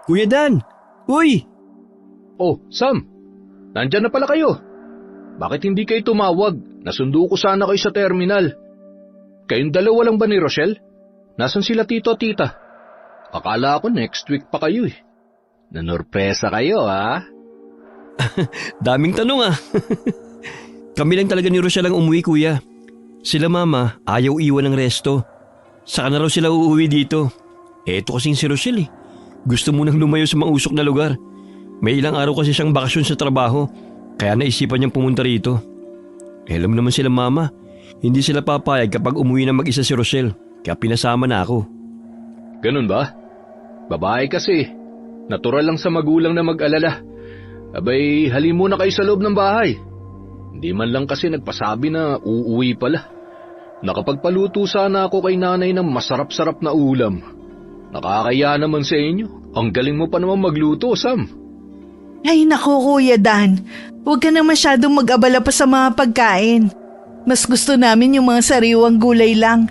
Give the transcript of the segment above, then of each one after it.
Kuya Dan! Uy! Oh, Sam! Nandyan na pala kayo. Bakit hindi kayo tumawag? Nasundo ko sana kayo sa terminal. Kayong dalawa lang ba ni Rochelle? Nasaan sila tito at tita? Akala ko next week pa kayo eh. Nanorpresa kayo ha? Daming tanong ah. Kami lang talaga ni Rochelle ang umuwi, kuya. Sila mama ayaw iwan ng resto. Saka na raw sila uuwi dito. Eto kasing si Rochelle eh. Gusto munang lumayo sa mausok na lugar. May ilang araw kasi siyang bakasyon sa trabaho. Kaya naisipan niyang pumunta rito. Alam naman sila mama. Hindi sila papayag kapag umuwi na mag-isa si Rochelle. Kaya pinasama na ako. Ganun ba? Babae kasi. Natural lang sa magulang na mag-alala. Abay, halin muna kayo sa loob ng bahay. Hindi man lang kasi nagpasabi na uuwi pala. Nakapagpaluto sana ako kay nanay ng masarap-sarap na ulam. Nakakaya naman sa inyo. Ang galing mo pa naman magluto, Sam. Ay naku Kuya Dan, huwag ka na masyadong mag-abala pa sa mga pagkain. Mas gusto namin yung mga sariwang gulay lang.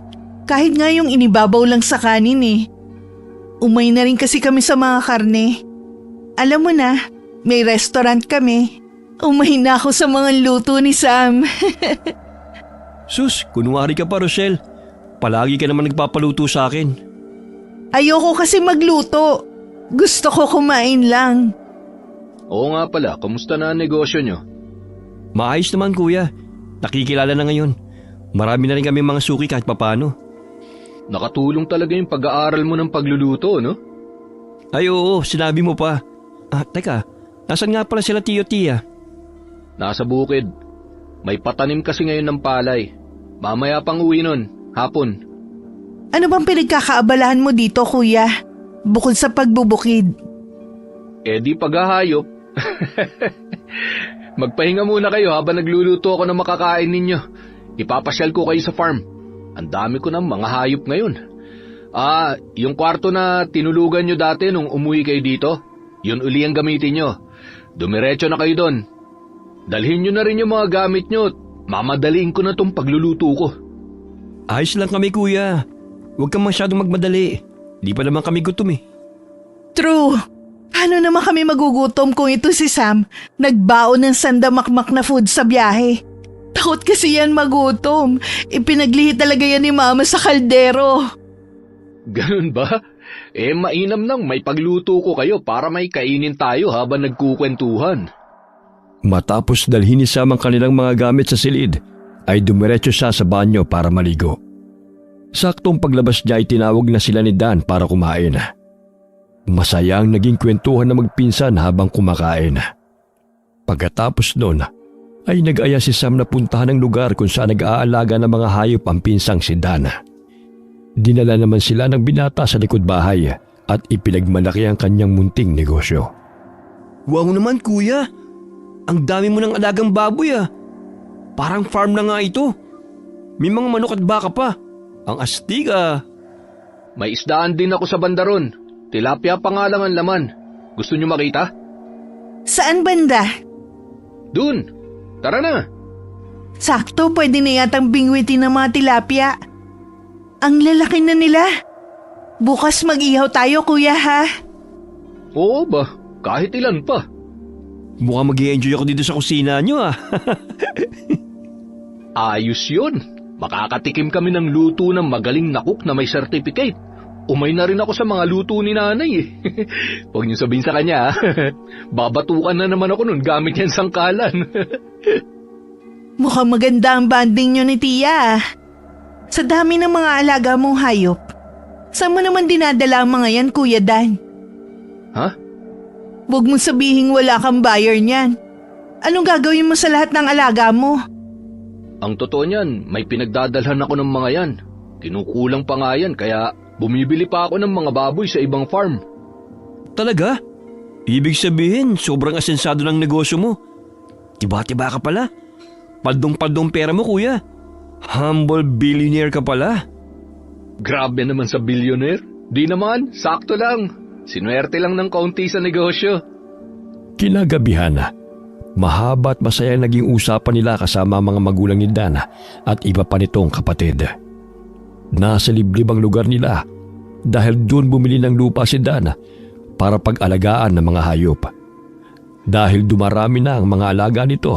Kahit nga yung inibabaw lang sa kanin eh. Umay na rin kasi kami sa mga karne. Alam mo na, may restaurant kami. Umay na ako sa mga luto ni Sam. Sus, kunwari ka pa Rochelle. Palagi ka naman nagpapaluto sa akin. Ayoko kasi magluto. Gusto ko kumain lang. Oo nga pala, kamusta na ang negosyo nyo? Maayos naman kuya. Nakikilala na ngayon. Marami na rin kami mga suki kahit papano. Nakatulong talaga yung pag-aaral mo ng pagluluto, no? Ay oo, sinabi mo pa. Teka, nasan nga pala sila tiyo tiya? Nasa bukid. May patanim kasi ngayon ng palay. Mamaya pang uwi nun, hapon. Ano bang pinagkakaabalahan mo dito kuya? Bukod sa pagbubukid. Eh di paghahayop. Magpahinga muna kayo habang nagluluto ako ng makakain ninyo. Ipapasyal ko kayo sa farm. Ang dami ko ng mga hayop ngayon. Yung kwarto na tinulugan nyo dati nung umuwi kayo dito, yun uli ang gamitin nyo. Dumiretso na kayo doon. Dalhin nyo na rin yung mga gamit nyo. Mamadaliin ko na tong pagluluto ko. Ayos lang kami kuya. Huwag kang masyadong magmadali. Di pa naman kami gutom eh. True. Paano naman kami magugutom kung ito si Sam nagbaon ng sandamakmak na food sa biyahe? Takot kasi yan magutom. Ipinaglihi talaga yan ni Mama sa kaldero. Ganun ba? Eh mainam nang may pagluto ko kayo para may kainin tayo habang nagkukwentuhan. Matapos dalhin ni Sam ang kanilang mga gamit sa silid, ay dumiretso siya sa banyo para maligo. Saktong paglabas niya ay tinawag na sila ni Dan para kumain. Masaya ang naging kwentuhan na magpinsan habang kumakain. Pagkatapos noon, ay nag-aya si Sam na puntahan ang lugar kung saan nag-aalaga ng mga hayop ang pinsang si Dan. Dinala naman sila ng binata sa likod bahay at ipinagmalaki ang kanyang munting negosyo. Wow naman kuya! Ang dami mo ng alagang baboy ah! Parang farm na nga ito. May mga manok at baka pa. Ang astig ah! May isdaan din ako sa bandaron. Tilapia pa nga lang ang laman. Gusto nyo makita? Saan banda? Dun! Tara na! Sakto, pwede na yatang bingwitin ng mga tilapia. Ang lalaki na nila. Bukas mag-ihaw tayo kuya ha? Oo ba? Kahit ilan pa. Mukhang mag-i-enjoy ako dito sa kusina nyo ah. Ayos yun. Makakatikim kami ng luto ng magaling na cook na may certificate. Umay na rin ako sa mga luto ni nanay eh. Huwag niyo sabihin sa kanya babatukan na naman ako nun gamit yan sangkalan. Mukhang maganda ang banding nyo ni Tia. Sa dami ng mga alaga mong hayop, saan mo naman dinadala ang mga yan Kuya Dan? Ha? Huwag mong sabihing wala kang buyer niyan. Anong gagawin mo sa lahat ng alaga mo? Ang totoo niyan, may pinagdadalhan ako ng mga yan. Kinukulang pa nga yan kaya bumibili pa ako ng mga baboy sa ibang farm. Talaga? Ibig sabihin, sobrang asensado ng negosyo mo. Tiba-tiba ka pala. Paldong-paldong pera mo kuya. Humble billionaire ka pala. Grabe naman sa billionaire. Di naman, sakto lang. Sinuwerte lang ng kaunti sa negosyo. Kinagabihan, mahaba at masaya naging usapan nila kasama mga magulang ni Dan at iba pa nitong kapatid. Nasa liblib ang lugar nila dahil doon bumili ng lupa si Dan para pag-alagaan ng mga hayop. Dahil dumarami na ang mga alaga nito,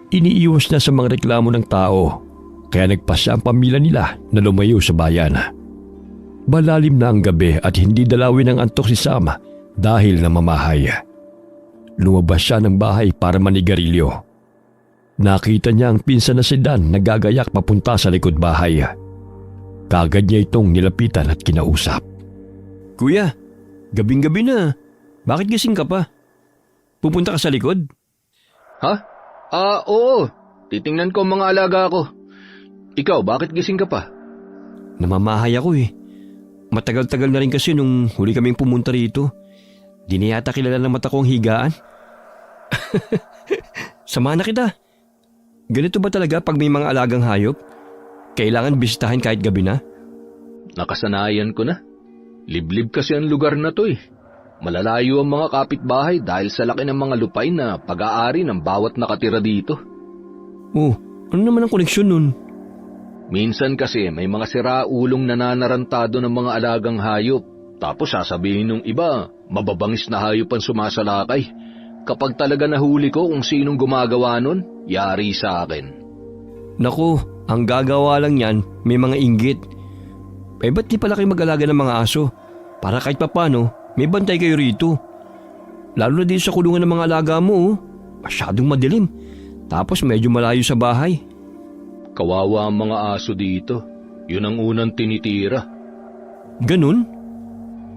iniiwas na sa mga reklamo ng tao, kaya nagpasya ang pamilya nila na lumayo sa bayan. Malalim na ang gabi at hindi dalawin ng antok si Sam dahil namamahay. Lumabas siya ng bahay para manigarilyo. Nakita niya ang pinsan na si Dan nagagayak papunta sa likod bahay. Kagad niya itong nilapitan at kinausap. "Kuya, gabing-gabi na. Bakit gising ka pa? Pupunta ka sa likod?" Ha? Oo. Titingnan ko ang mga alaga ko. Ikaw, bakit gising ka pa? Namamahay ako eh. Matagal-tagal na rin kasi nung huli kaming pumunta rito. Di na yata kilala ng mata ko ang higaan. Samahan na kita. Ganito ba talaga pag may mga alagang hayop? Kailangan bisitahin kahit gabi na? Nakasanayan ko na. Liblib kasi ang lugar na to eh. Malalayo ang mga kapitbahay dahil sa laki ng mga lupay na pag-aari ng bawat nakatira dito. Oh, ano naman ang koneksyon nun? Minsan kasi may mga siraulong nananarantado ng mga alagang hayop. Tapos sasabihin ng iba, mababangis na hayop ang sumasalakay. Kapag talaga nahuli ko kung sinong gumagawa nun, yari sa akin. Naku, ang gagawa lang yan, may mga inggit. Ba't di pala kayo mag-alaga ng mga aso? Para kahit papano, may bantay kayo rito. Lalo na din sa kulungan ng mga alaga mo, oh. Masyadong madilim. Tapos medyo malayo sa bahay. Kawawa ang mga aso dito. Yun ang unang tinitira. Ganun?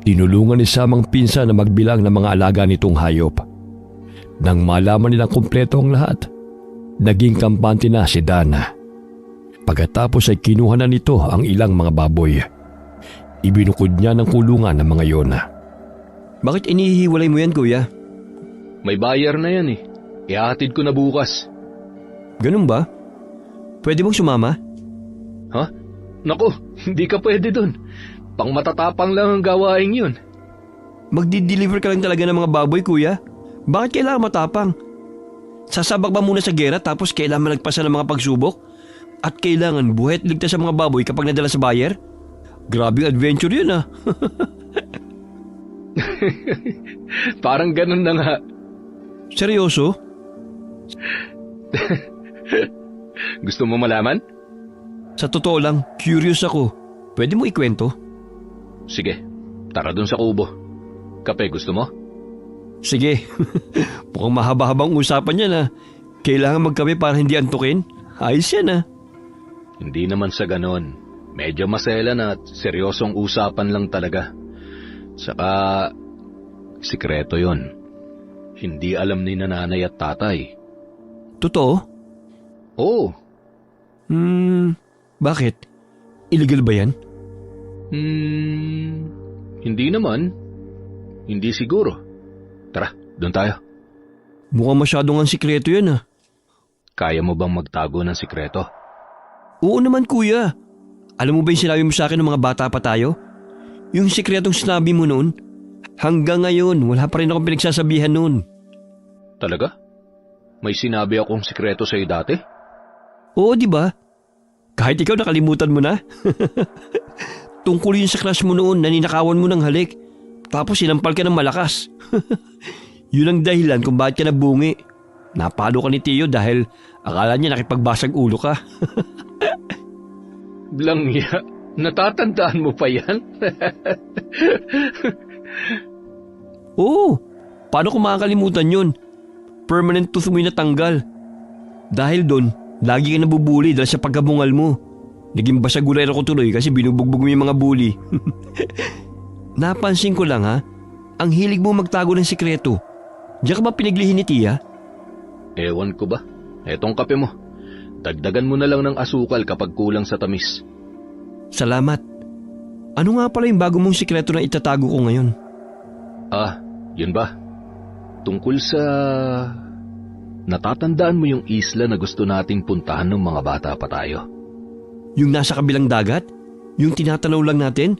Tinulungan ni Sam ang pinsan na magbilang ng mga alaga nitong hayop. Nang malaman nilang kumpleto ang lahat, naging kampante na si Dana. Pagkatapos ay kinuha na nito ang ilang mga baboy. Ibinukod niya ng kulungan ng mga yon. Bakit inihiwalay mo yan, kuya? May bayar na yan eh. Ihahatid ko na bukas. Ganun ba? Pwede bang sumama? Ha? Naku, hindi ka pwede dun. Pang matatapang lang ang gawain yun. Magdi-deliver ka lang talaga ng mga baboy, kuya? Bakit kailangan matapang? Sasabak ba muna sa gera tapos kailangan malagpasan ng mga pagsubok? At kailangan buhay at ligtas sa mga baboy kapag nadala sa buyer? Grabing adventure yun ah. Parang ganun na nga. Seryoso? Gusto mo malaman? Sa totoo lang, curious ako. Pwede mo ikwento? Sige, tara dun sa kubo. Kape, gusto mo? Sige. Mukhang mahaba-habang usapan yan ah. Kailangan magkape para hindi antukin? Ayos yan ah. Hindi naman sa ganon. Medyo maselan at seryosong usapan lang talaga. Saka, sikreto yon. Hindi alam ni nanay at tatay. Totoo? Oo. Bakit? Illegal ba yan? Hindi naman. Hindi siguro. Tara, doon tayo. Mukhang masyadong ang sikreto yan ah. Kaya mo bang magtago ng sikreto? Oo naman kuya. Alam mo ba yung sinabi mo sa akin ng mga bata pa tayo? Yung sikretong sinabi mo noon, hanggang ngayon wala pa rin akong pinagsasabihan noon. Talaga? May sinabi akong sikreto sa'yo dati? Oo, di ba? Kahit ikaw nakalimutan mo na. Tungkol yun sa crush mo noon na ninakawan mo ng halik. Tapos sinampal ka ng malakas. Yun ang dahilan kung bakit ka nabungi. Napalo ka ni Tio dahil akala niya nakipagbasag ulo ka. Blangya, natatandaan mo pa yan? Oo, paano ko makakalimutan yun? Permanent tooth mo yung natanggal. Dahil doon, lagi ka nabubuli dahil sa pagkabungal mo. Naging basagulero ko tuloy kasi binubugbog mo yung mga bully. Napansin ko lang ha, ang hilig mo magtago ng sikreto. Diyan ka ba pinaglihin ni Tia? Ewan ko ba? Etong kape mo. Dagdagan mo na lang ng asukal kapag kulang sa tamis. Salamat. Ano nga pala yung bago mong sikreto na itatago ko ngayon? Yun ba? Tungkol sa... Natatandaan mo yung isla na gusto nating puntahan ng mga bata pa tayo? Yung nasa kabilang dagat? Yung tinatanaw lang natin?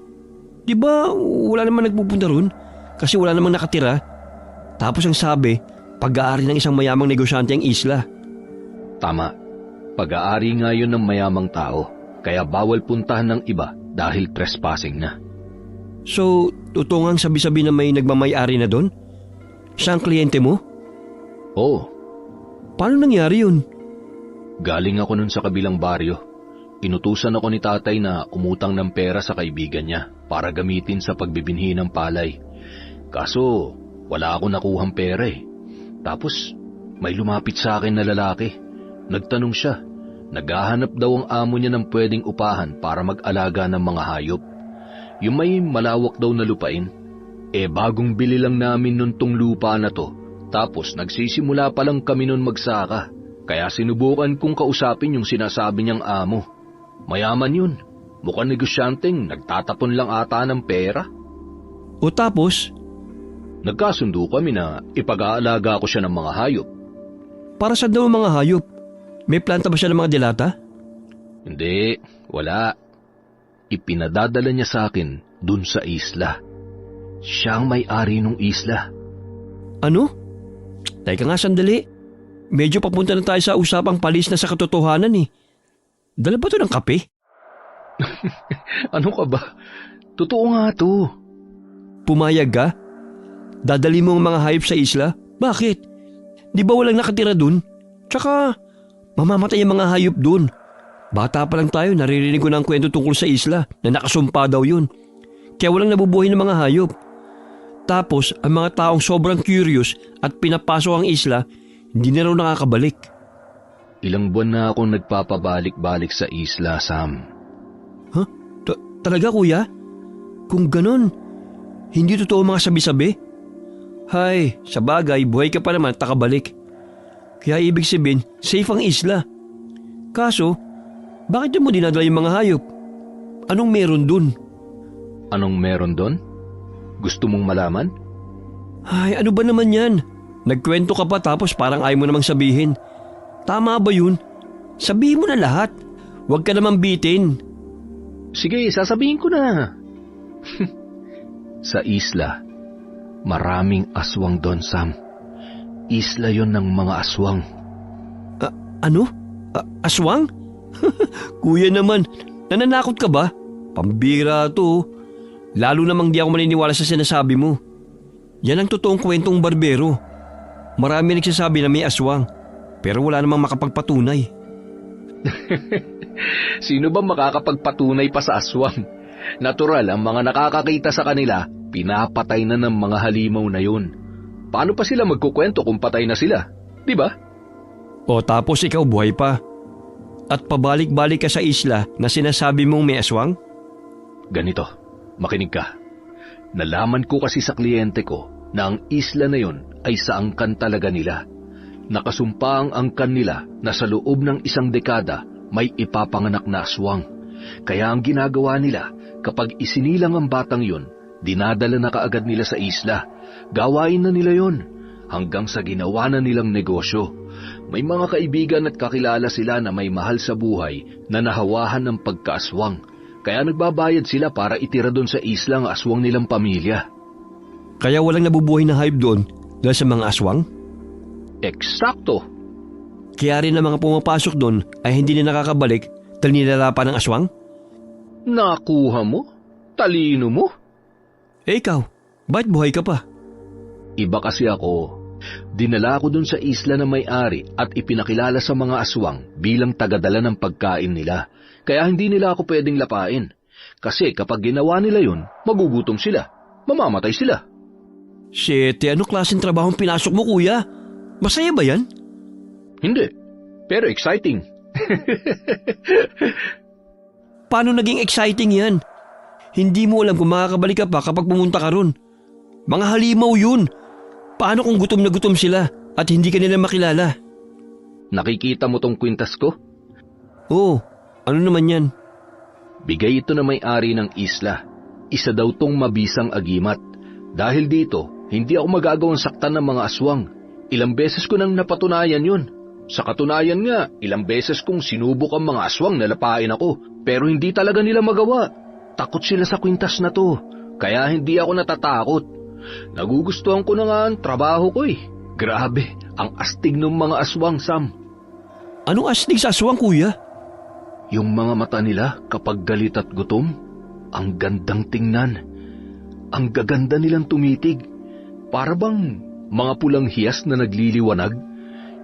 Di ba wala naman nagpupunta ron? Kasi wala namang nakatira. Tapos ang sabi, pag-aari ng isang mayamang negosyante ang isla. Tama. Pag-aari nga yun ng mayamang tao. Kaya bawal puntahan ng iba dahil trespassing na. So, totoo ngang sabi-sabi na may nagmamay-ari na doon? Siya ang kliyente mo? Oo, Paano nangyari yun? galing ako nun sa kabilang baryo. Inutusan ako ni tatay na umutang ng pera sa kaibigan niya para gamitin sa pagbibinhi ng palay. Kaso, wala ako nakuhang pera eh. Tapos, may lumapit sa akin na lalaki. Nagtanong siya. Naghahanap daw ang amo niya ng pwedeng upahan para mag-alaga ng mga hayop. Yung may malawak daw na lupain. Bagong bili lang namin nun tong lupa na to. Tapos nagsisimula pa lang kami nun magsaka. Kaya sinubukan kong kausapin yung sinasabi niyang amo. Mayaman yun. Mukhang negosyanteng nagtatapon lang ata ng pera. O tapos, Nagkasundo kami na ipag-aalaga ko siya ng mga hayop. para saan daw ang mga hayop? May planta ba siya ng mga dilata? Hindi, wala. Ipinadadala niya sa akin dun sa isla. Siya ang may-ari ng isla. Ano? Teka nga sandali. Medyo papunta na tayo sa usapang palis na sa katotohanan eh. Dala ba ito ng kape? Ano ka ba? Totoo nga to. Pumayag ka? Dadali mo ang mga hayop sa isla? Bakit? Di ba walang nakatira dun? Tsaka, mamamatay ang mga hayop dun. Bata pa lang tayo, naririnig ko na ang kwento tungkol sa isla na nakasumpa daw yun. Kaya walang nabubuhay ng mga hayop. Tapos, ang mga taong sobrang curious at pinapasok ang isla, hindi na raw nakakabalik. Ilang buwan na akong nagpapabalik-balik sa isla, Sam. Huh? Talaga kuya? Kung ganon, hindi totoo mga sabi-sabi? Hay, sa bagay, buhay ka pa naman at nakabalik. Kaya ibig sabihin, safe ang isla. Kaso, bakit mo dinadala yung mga hayop? Anong meron dun? Anong meron doon? Gusto mong malaman? Ay, ano ba naman yan? Nagkwento ka pa tapos parang ayaw mo namang sabihin. Tama ba yun? Sabihin mo na lahat. Huwag ka namang bitin. Sige, sasabihin ko na. Sa isla, maraming aswang doon, Sam. Isla yon ng mga aswang. Ano? Aswang? Kuya naman, nananakot ka ba? Pambira to. Lalo namang di ako maniniwala sa sinasabi mo. Yan ang totoong kwentong barbero. Marami nagsasabi na may aswang, pero wala namang makapagpatunay. Sino ba makakapagpatunay pa sa aswang? Natural, ang mga nakakakita sa kanila, pinapatay na ng mga halimaw na yun. Paano pa sila magkukwento kung patay na sila? Di ba? O tapos ikaw buhay pa. At pabalik-balik ka sa isla na sinasabi mong may aswang? Ganito, makinig ka. Nalaman ko kasi sa kliyente ko na ang isla na yon ay sa angkan talaga nila. Nakasumpa ang angkan nila na sa loob ng 1 dekada may ipapanganak na aswang. Kaya ang ginagawa nila, kapag isinilang ang batang yon, dinadala na kaagad nila sa isla. Gawain na nila yon hanggang sa ginawa na nilang negosyo. May mga kaibigan at kakilala sila na may mahal sa buhay na nahawahan ng pagkaaswang. Kaya nagbabayad sila para itira doon sa isla ang aswang nilang pamilya. Kaya walang nabubuhay na hayop doon dahil sa mga aswang? Eksakto! Kaya rin ang mga pumapasok doon ay hindi na nakakabalik dahil nilalapan ng aswang? Nakuha mo? Talino mo? Ikaw, bakit buhay ka pa? Iba kasi ako. Dinala ako dun sa isla na may-ari at ipinakilala sa mga aswang bilang tagadala ng pagkain nila. Kaya hindi nila ako pwedeng lapain. Kasi kapag ginawa nila yun, magugutom sila. Mamamatay sila. Shit, ano klaseng trabahong pinasok mo kuya? Masaya ba yan? Hindi. Pero exciting. Paano naging exciting yan? Hindi mo alam kung makakabalik ka pa kapag pumunta ka ron. Mga halimaw yun. Paano kung gutom na gutom sila at hindi ka nila makilala? Nakikita mo tong kwintas ko? Oo, ano naman yan? Bigay ito na may-ari ng isla. Isa daw tong mabisang agimat. Dahil dito, hindi ako magagawang saktan ng mga aswang. Ilang beses ko nang napatunayan yun. Sa katunayan nga, ilang beses kong sinubok ang mga aswang na lapain ako. Pero hindi talaga nila magawa. Takot sila sa kwintas na to. Kaya hindi ako natatakot. Nagugustuhan ko na nga ang trabaho ko eh. Grabe, ang astig ng mga aswang, Sam. Anong astig sa aswang kuya? Yung mga mata nila kapag galit at gutom, ang gandang tingnan. Ang gaganda nilang tumitig. Para bang mga pulang hiyas na nagliliwanag.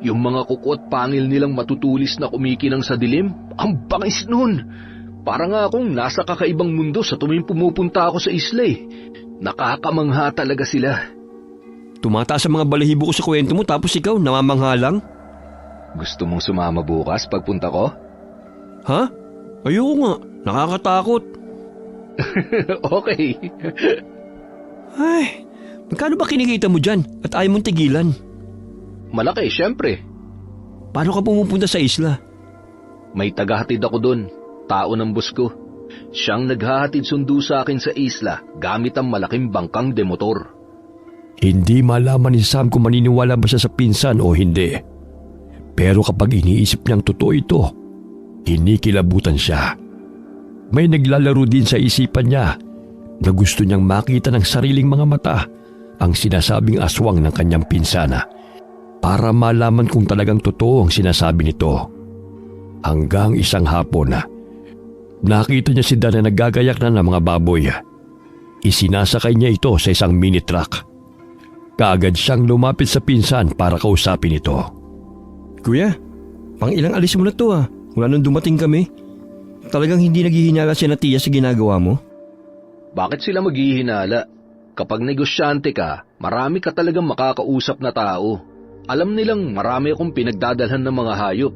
Yung mga kuko at pangil nilang matutulis na kumikinang sa dilim. Ang bangis nun! Para nga akong nasa kakaibang mundo sa tuwing pumupunta ako sa isla eh. Nakakamangha talaga sila. Tumataas ang mga balahibo ko sa kwento mo tapos ikaw namamangha lang? Gusto mong sumama bukas pagpunta ko? Ha? Ayoko nga. Nakakatakot. Okay. Ay, magkano ba kinikita mo dyan at ayaw mong tigilan? Malaki, syempre. Paano ka pumupunta sa isla? May tagahatid ako doon, tao ng bus ko. Siyang naghahatid sundo sa akin sa isla gamit ang malaking bangkang demotor. Hindi malaman ni Sam kung maniniwala ba siya sa pinsan o hindi. Pero kapag iniisip niyang totoo ito, kinikilabutan siya. May naglalaro din sa isipan niya na gusto niyang makita ng sariling mga mata ang sinasabing aswang ng kanyang pinsana para malaman kung talagang totoo ang sinasabi nito. Hanggang isang hapon nakita niya si Dan na naggagayak na ng mga baboy. Isinasakay niya ito sa isang mini truck. Kaagad siyang lumapit sa pinsan para kausapin ito. Kuya, pang ilang alis mo na to Mula nung dumating kami. Talagang hindi naghihinala si Natia sa ginagawa mo? Bakit sila maghihinala? Kapag negosyante ka, marami ka talagang makakausap na tao. Alam nilang marami akong pinagdadalhan ng mga hayop.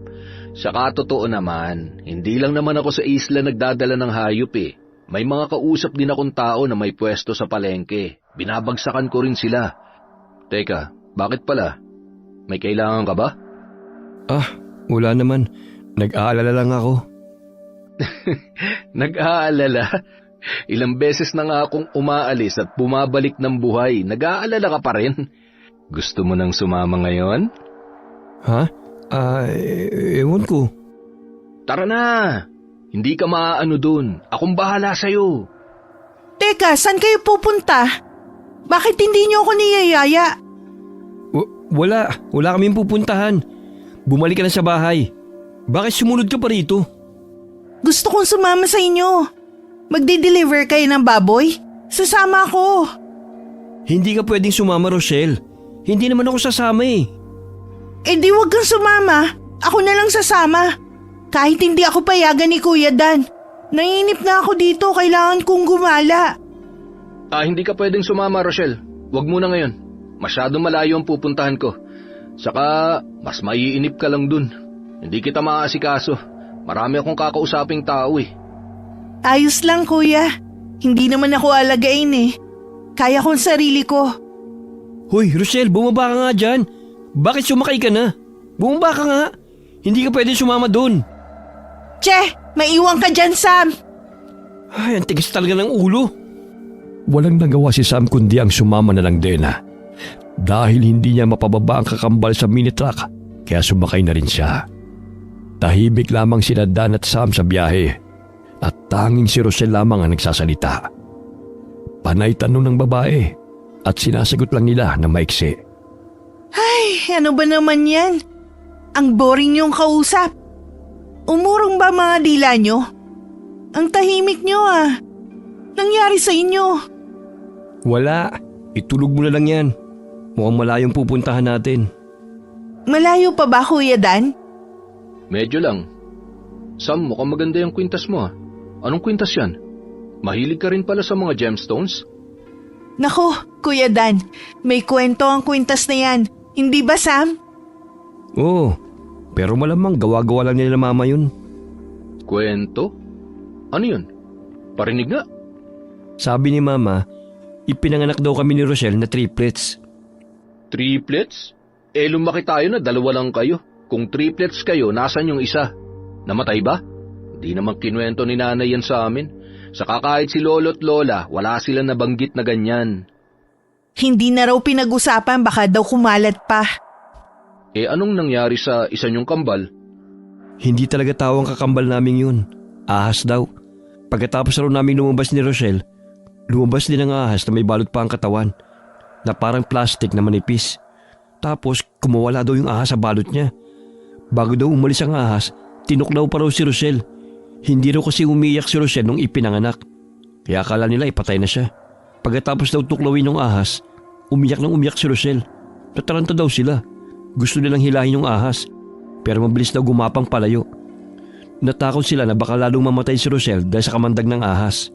Sa katotoo naman, hindi lang naman ako sa isla nagdadala ng hayop eh. May mga kausap din akong tao na may pwesto sa palengke. Binabagsakan ko rin sila. Teka, bakit pala? May kailangan ka ba? Wala naman. Nag-aalala lang ako. Nag-aalala? Ilang beses na nga akong umaalis at bumabalik ng buhay. Nag-aalala ka pa rin? Gusto mo nang sumama ngayon? Ha? Ewan ko. Tara na! Hindi ka maaano dun. Akong bahala sa'yo. Teka, saan kayo pupunta? Bakit hindi niyo ako niyayaya? Wala kaming pupuntahan. Bumalik ka na sa bahay. Bakit sumunod ka pa rito? Gusto kong sumama sa inyo. Magde-deliver kayo ng baboy? Sasama ako. Hindi ka pwedeng sumama, Rochelle. Hindi naman ako sasama eh. Eh di wag kang sumama. Ako na lang sasama. Kahit hindi ako payagan ni Kuya Dan. Naiinip na ako dito. Kailangan kong gumala. Hindi ka pwedeng sumama, Rochelle. Huwag muna ngayon. Masyadong malayo ang pupuntahan ko. Saka, mas maiinip ka lang dun. Hindi kita maaasikaso. Marami akong kakausaping tao eh. Ayos lang, Kuya. Hindi naman ako alagain eh. Kaya kong sarili ko. Hoy, Rochelle, bumaba ka nga dyan. Bakit sumakay ka na? Bumaba ka nga. Hindi ka pwedeng sumama dun. Che, maiwan ka dyan, Sam. Ay, ang tigas talaga ng ulo. Walang nagawa si Sam kundi ang sumama na lang din. Dahil hindi niya mapababa ang kakambal sa mini truck, kaya sumakay na rin siya. Tahimik lamang sina Dan at Sam sa biyahe at tanging si Rochelle lamang ang nagsasalita. Panay tanong ng babae at sinasagot lang nila na maiksi. Ay, ano ba naman yan? Ang boring niyong kausap. Umurong ba mga dila niyo? Ang tahimik niyo Nangyari sa inyo? Wala, itulog mo na lang yan. Mukhang malayong pupuntahan natin. Malayo pa ba, Kuya Dan? Medyo lang. Sam, mukhang maganda yung kwintas mo. Anong kwintas yan? Mahilig ka rin pala sa mga gemstones? Nako, Kuya Dan, may kwento ang kwintas na yan. Hindi ba, Sam? Oo, pero malamang gawa-gawa lang nila mama yun. Kwento? Ano yun? Parinig nga. Sabi ni mama, ipinanganak daw kami ni Rochelle na triplets. Triplets? Lumaki tayo na dalawa lang kayo. Kung triplets kayo, nasan yung isa? Namatay ba? Hindi naman kinuwento ni nanay yan sa amin. Saka kahit si lolo't lola, wala sila nabanggit na ganyan. Hindi na raw pinag-usapan, baka daw kumalat pa. Anong nangyari sa isa niyong kambal? Hindi talaga tao ang kakambal namin yun. Ahas daw. Pagkatapos raw namin lumabas ni Rochelle, lumabas din ang ahas na may balot pa ang katawan, na parang plastic na manipis. Tapos kumawala daw yung ahas sa balot niya. Bago daw umalis ang ahas, tinuklaw pa raw si Rochelle. Hindi raw kasi umiyak si Rochelle nung ipinanganak. Kaya akala nila ipatay na siya. Pagkatapos daw tuklawin ng ahas, umiyak si Rosel. Nataranta daw sila. Gusto nilang hilahin yung ahas, pero mabilis daw gumapang palayo. Natakot sila na baka lalong mamatay si Rosel dahil sa kamandag ng ahas.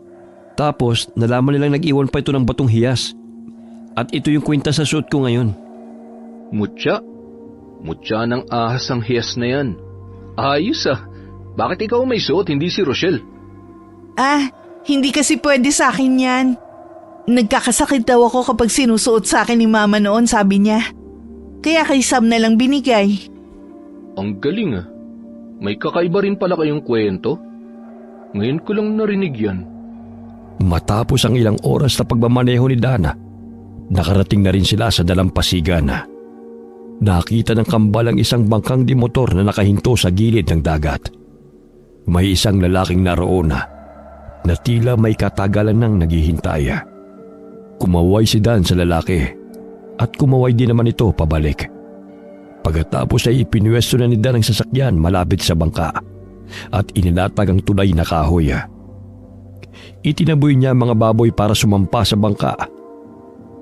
Tapos nalaman nilang nag-iwan pa ito ng batong hiyas. At ito yung kwenta sa suot ko ngayon. Mutya? Mutya ng ahas ang hiyas na yan. Ayos ah. Bakit ikaw may suot, hindi si Rochelle? Hindi kasi pwede sa akin yan. Nagkakasakit daw ako kapag sinusuot sa akin ni Mama noon, sabi niya. Kaya kay Sam na lang binigay. Ang galing ah. May kakaiba rin pala kayong kwento. Ngayon ko lang narinig yan. Matapos ang ilang oras na pagmamaneho ni Dana, nakarating na rin sila sa dalampasigan. Nakita ng kambal ang isang bangkang di motor na nakahinto sa gilid ng dagat. May isang lalaking naroon na tila may katagalan nang naghihintay. Kumaway si Dan sa lalaki at kumaway din naman ito pabalik. Pagkatapos ay ipinwesto na ni Dan ang sasakyan malapit sa bangka at inilatag ang tulay na kahoy. Itinaboy niya ang mga baboy para sumampa sa bangka.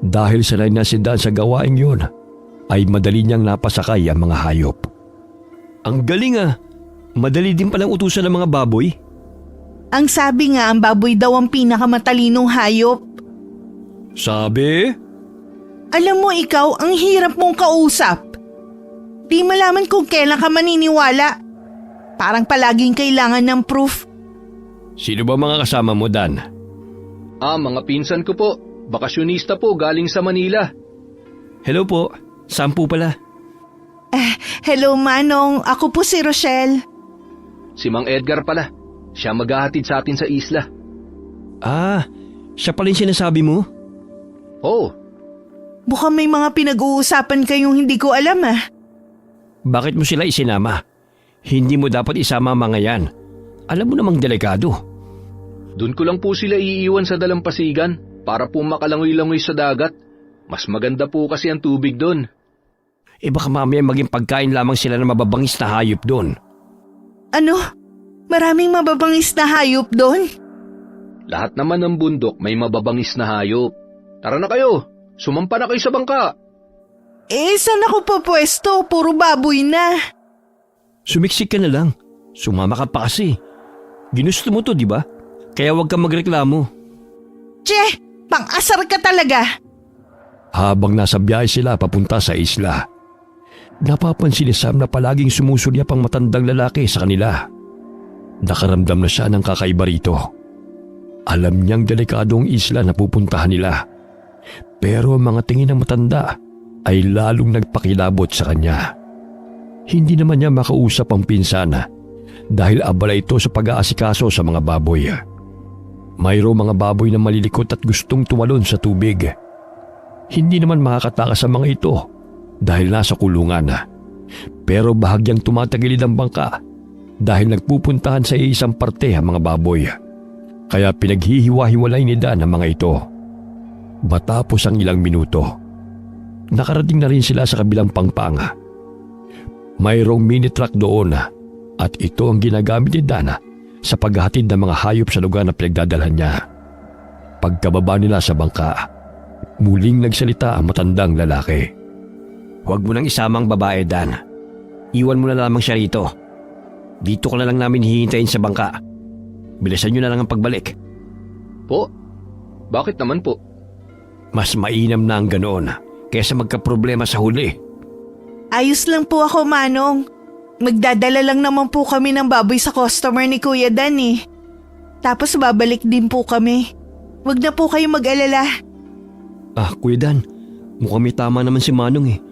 Dahil sanay na si Dan sa gawaing yun, ay madali niyang napasakay ang mga hayop. Ang galing ah! Madali din palang utusan ng mga baboy. Ang sabi nga, ang baboy daw ang pinakamatalinong hayop. Sabi? Alam mo ikaw, ang hirap mong kausap. Di malaman kung kailan ka maniniwala. Parang palaging kailangan ng proof. Sino ba mga kasama mo, Dan? Mga pinsan ko po. Bakasyonista po galing sa Manila. Hello po, Sam po pala. Hello Manong, ako po si Rochelle. Si Mang Edgar pala. Siya maghahatid sa atin sa isla. Siya pala yung sinasabi mo? Oo. Mukhang may mga pinag-uusapan kayong hindi ko alam Bakit mo sila isinama? Hindi mo dapat isama ang mga yan. Alam mo namang delikado. Doon ko lang po sila iiwan sa dalampasigan para po makalangoy-langoy sa dagat. Mas maganda po kasi ang tubig doon. Baka mamaya maging pagkain lamang sila ng mababangis na hayop doon. Ano? Maraming mababangis na hayop doon? Lahat naman ng bundok may mababangis na hayop. Tara na kayo, sumampa na kayo sa bangka. Saan ako papwesto? Puro baboy na. Sumiksik ka na lang. Sumama ka pa kasi. Ginusto mo to, di ba? Kaya huwag kang magreklamo. Che, pang-asar ka talaga. Habang nasa biyahe sila papunta sa isla, napapansin ni Sam na palaging sumusulyap ang matandang lalaki sa kanila. Nakaramdam na siya ng kakaiba rito. Alam niyang delikado ang isla na pupuntahan nila. Pero ang mga tingin ng matanda ay lalong nagpakilabot sa kanya. Hindi naman niya makausap ang pinsana dahil abala ito sa pag-aasikaso sa mga baboy. Mayroong mga baboy na malilikot at gustong tumalon sa tubig. Hindi naman makakatakas ang mga ito dahil nasa kulungan. Pero bahagyang tumatagilid ang bangka dahil nagpupuntahan sa isang parte ang mga baboy. Kaya pinaghihiwa-hiwalay ni Dan ang mga ito. Matapos ang ilang minuto, nakarating na rin sila sa kabilang pangpang. Mayroong mini truck doon at ito ang ginagamit ni Dan sa paghahatid ng mga hayop sa lugar na pinagdadalhan niya. Pagkababa nila sa bangka, muling nagsalita ang matandang lalaki. Huwag mo nang isamang babae, Dan. Iwan mo na lamang siya rito. Dito ka na lang namin hihintayin sa bangka. Bilisan nyo na lang ang pagbalik. Po? Bakit naman po? Mas mainam na ang ganoon kaysa magkaproblema sa huli. Ayos lang po ako, Manong. Magdadala lang naman po kami ng baboy sa customer ni Kuya Dan Tapos babalik din po kami. Huwag na po kayo mag-alala. Kuya Dan, mukhang may tama naman si Manong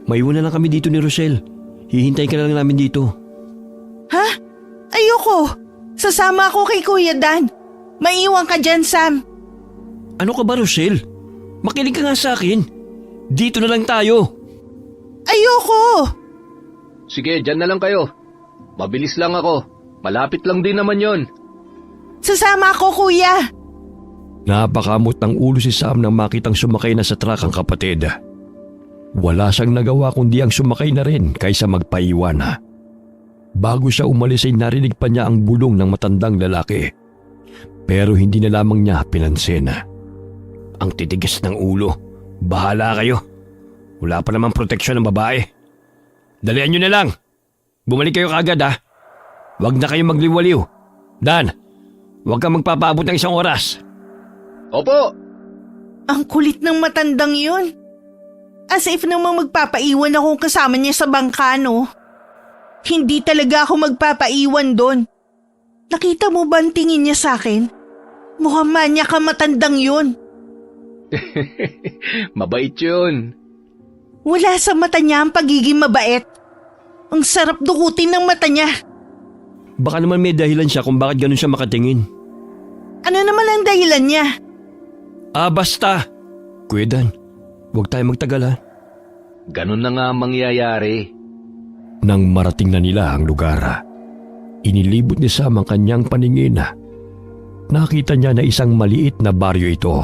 Maiwan na lang kami dito ni Rochelle. Hihintayin ka na lang namin dito. Ha? Ayoko! Sasama ako kay Kuya Dan. Maiwan ka dyan, Sam. Ano ka ba, Rochelle? Makinig ka nga sa akin. Dito na lang tayo. Ayoko! Sige, dyan na lang kayo. Mabilis lang ako. Malapit lang din naman yon. Sasama ako, Kuya. Napakamot ng ulo si Sam nang makitang sumakay na sa truck ang kapatid. Wala siyang nagawa kundi ang sumakay na rin kaysa magpaiwan. Bago siya umalis ay narinig pa niya ang bulong ng matandang lalaki. Pero hindi na lamang niya pinansin. Ang titigas ng ulo. Bahala kayo. Wala pa namang proteksyon ng babae. Dalian nyo na lang. Bumalik kayo kaagad ha. Huwag na kayong magliwaliw. Dan, huwag kang magpapaabot ng 1 oras. Opo! Ang kulit ng matandang yun. As if namang magpapaiwan ako kasama niya sa bangka, no? Hindi talaga ako magpapaiwan doon. Nakita mo ba ang tingin niya sa akin? Mukhang manyak ka matandang yun. Mabait yun. Wala sa mata niya ang pagiging mabait. Ang sarap dukutin ng mata niya. Baka naman may dahilan siya kung bakit ganun siya makatingin. Ano naman ang dahilan niya? Basta. Kuya Dan, huwag tayo magtagal ha. Ganun na nga ang mangyayari. Nang marating na nila ang lugar, inilibot ni Sam ang kanyang paningin. Nakita niya na isang maliit na baryo ito.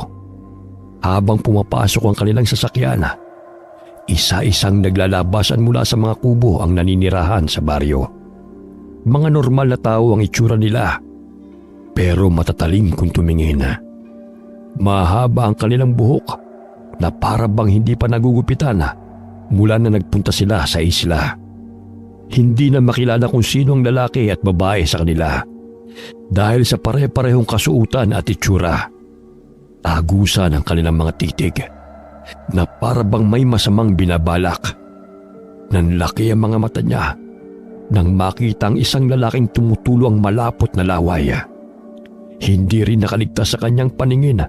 Habang pumapasok ang kanilang sasakyan, isa-isang naglalabasan mula sa mga kubo ang naninirahan sa baryo. Mga normal na tao ang itsura nila, pero matatalim kung tumingin. Mahaba ang kanilang buhok na para bang hindi pa nagugupitan mula na nagpunta sila sa isla. Hindi na makilala kung sino ang lalaki at babae sa kanila dahil sa pare-parehong kasuutan at itsura. Tagusan ang kanilang mga titig na para bang may masamang binabalak. Nanlaki ang mga mata niya nang makita ang isang lalaking tumutulong malapot na laway. Hindi rin nakaligtas sa kanyang paningin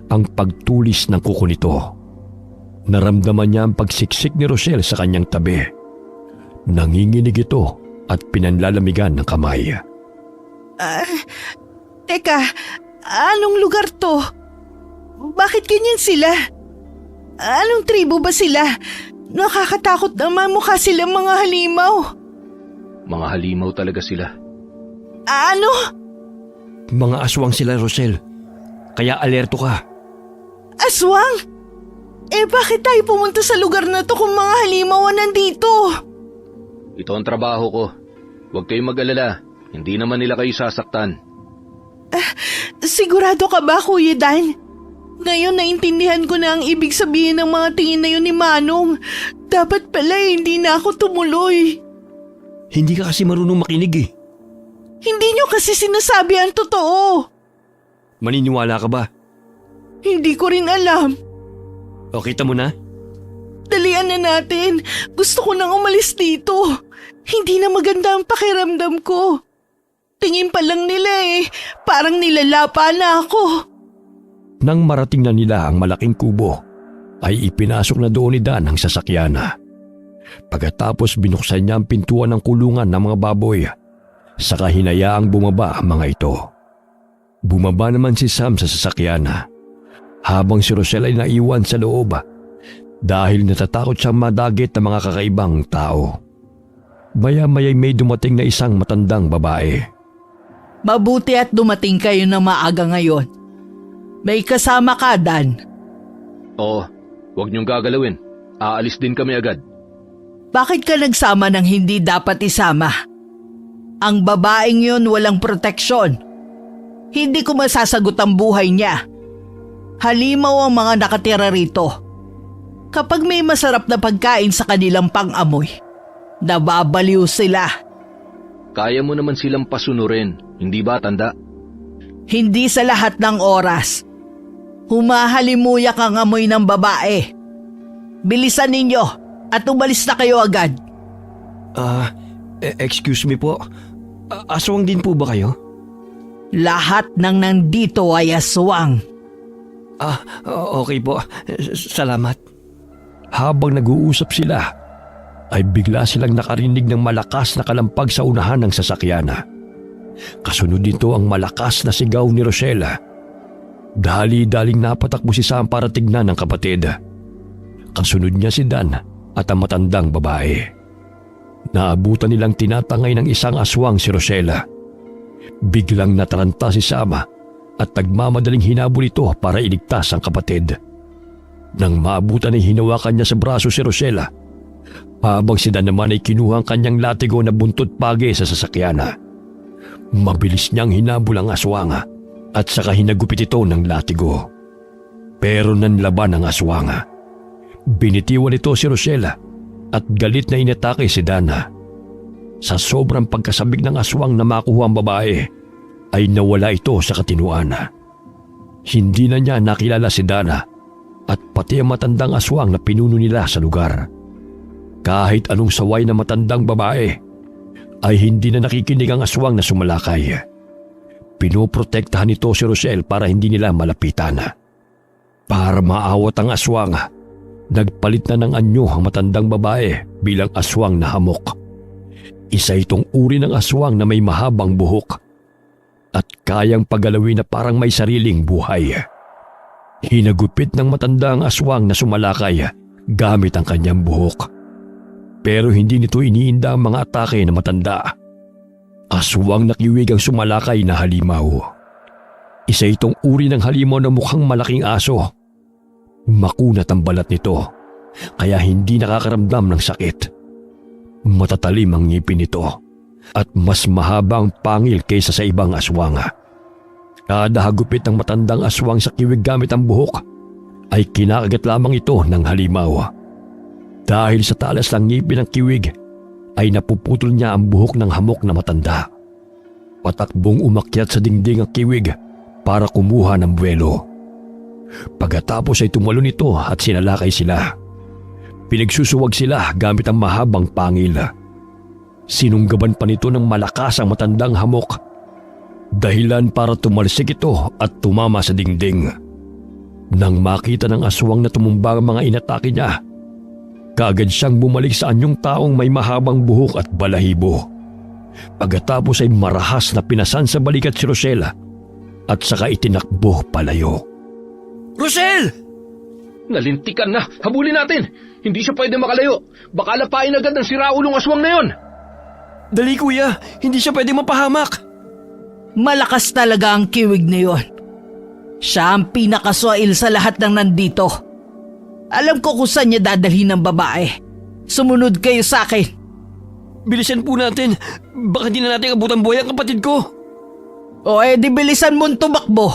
ang pagtulis ng kuko nito. Naramdaman niya ang pagsiksik ni Rochelle sa kanyang tabi. Nanginginig ito at pinanlalamigan ng kamay. Teka, anong lugar to? Bakit ganyan sila? Anong tribo ba sila? Nakakatakot naman, mukha silang mga halimaw. Mga halimaw talaga sila. Ano? Mga aswang sila, Rochelle. Kaya alerto ka. Aswang? Bakit tayo pumunta sa lugar na to kung mga halimaw ang nandito? Ito ang trabaho ko. Huwag kayong mag-alala. Hindi naman nila kayo sasaktan. Sigurado ka ba, Kuya Dan? Ngayon naintindihan ko na ang ibig sabihin ng mga tingin na yun ni Manong. Dapat pala hindi na ako tumuloy. Hindi ka kasi marunong makinig eh. Hindi nyo kasi sinasabi ang totoo. Maniniwala ka ba? Hindi ko rin alam. O kita mo na? Dalian na natin. Gusto ko nang umalis dito. Hindi na maganda ang pakiramdam ko. Tingin pa lang nila parang nilalapa na ako. Nang marating na nila ang malaking kubo, ay ipinasok na doon ni Dan ang sasakyan. Pagkatapos binuksan niya ang pintuan ng kulungan ng mga baboy, saka hinayaang bumaba ang mga ito. Bumaba naman si Sam sa sasakyan, habang si Rochelle ay naiwan sa loob dahil natatakot siyang madagit ng mga kakaibang tao. Maya-maya'y may dumating na isang matandang babae. Mabuti at dumating kayo na maaga ngayon. May kasama ka, Dan. Oo, huwag niyong gagalawin. Aalis din kami agad. Bakit ka nagsama ng hindi dapat isama? Ang babaeng yun walang proteksyon. Hindi ko masasagot ang buhay niya. Halimaw ang mga nakatira rito. Kapag may masarap na pagkain sa kanilang pang-amoy, nababaliw sila. Kaya mo naman silang pasunurin, hindi ba, tanda? Hindi sa lahat ng oras. Humahalimuyak ang amoy ng babae. Bilisan ninyo at umalis na kayo agad. Excuse me po. Aswang din po ba kayo? Lahat ng nandito ay aswang. Okay po. Salamat. Habang nag-uusap sila, ay bigla silang nakarinig ng malakas na kalampag sa unahan ng sasakyan. Kasunod nito ang malakas na sigaw ni Rochelle. Dali-daling napatakbo si Sam para tignan ng kapatid. Kasunod niya si Dan at ang matandang babae. Naabutan nilang tinatangay ng isang aswang si Rochelle. Biglang nataranta si Sam at nagmamadaling hinabol ito para iligtas ang kapatid. Nang maabutan ay hinawakan niya sa braso si Rochelle, habang si Dan naman ay kinuha ang kanyang latigo na buntot pagi sa sasakyan. Mabilis niyang hinabol ang aswang at saka hinagupit ito ng latigo. Pero nanlaban ang aswang. Binitiwan nito si Rochelle at galit na inatake si Dana. Sa sobrang pagkasabik ng aswang na makuha ang babae, ay nawala ito sa katinuan. Hindi na niya nakilala si Dana at pati ang matandang aswang na pinuno nila sa lugar. Kahit anong saway na matandang babae, ay hindi na nakikinig ang aswang na sumalakay. Pinoprotektahan nito si Rochelle para hindi nila malapitan. Para maawat ang aswang, nagpalit na ng anyo ang matandang babae bilang aswang na hamok. Isa itong uri ng aswang na may mahabang buhok at kayang paggalawin na parang may sariling buhay. Hinagupit ng matanda ang aswang na sumalakay gamit ang kanyang buhok. Pero hindi nito iniinda ang mga atake na matanda. Aswang na kiwig ang sumalakay na halimaw. Isa itong uri ng halimaw na mukhang malaking aso. Makunat ang balat nito, kaya hindi nakakaramdam ng sakit. Matatalim ang ngipin nito at mas mahaba ang pangil kaysa sa ibang aswang. Kada hagupit ng matandang aswang sa kiwig gamit ang buhok ay kinakagat lamang ito ng halimaw. Dahil sa talas ng ngipin ng kiwig ay napuputol niya ang buhok ng hamok na matanda. Patakbong umakyat sa dingding ang kiwig para kumuha ng buwelo. Pagkatapos ay tumalon ito at sinalakay sila. Pinagsusuwag sila gamit ang mahabang pangil. Sinunggaban pa nito ng malakas ang matandang hamok. Dahilan para tumalsik ito at tumama sa dingding. Nang makita ng aswang na tumumba ang mga inatake niya, kaagad siyang bumalik sa anyong taong may mahabang buhok at balahibo. Pagkatapos ay marahas na pinasan sa balikat si Rochelle at saka itinakbo palayo. Rochelle! Nalintikan na! Habulin natin! Hindi siya pwede makalayo! Baka lapain agad ng siraulong aswang na yon! Dali kuya! Hindi siya pwede mapahamak! Malakas talaga ang kiwig na yon. Siya ang pinakaswail sa lahat ng nandito. Alam ko kung saan niya dadalhin ng babae. Sumunod kayo sa akin. Bilisan po natin! Baka di na natin abutan buhay ang kapatid ko! O di bilisan mong tumakbo.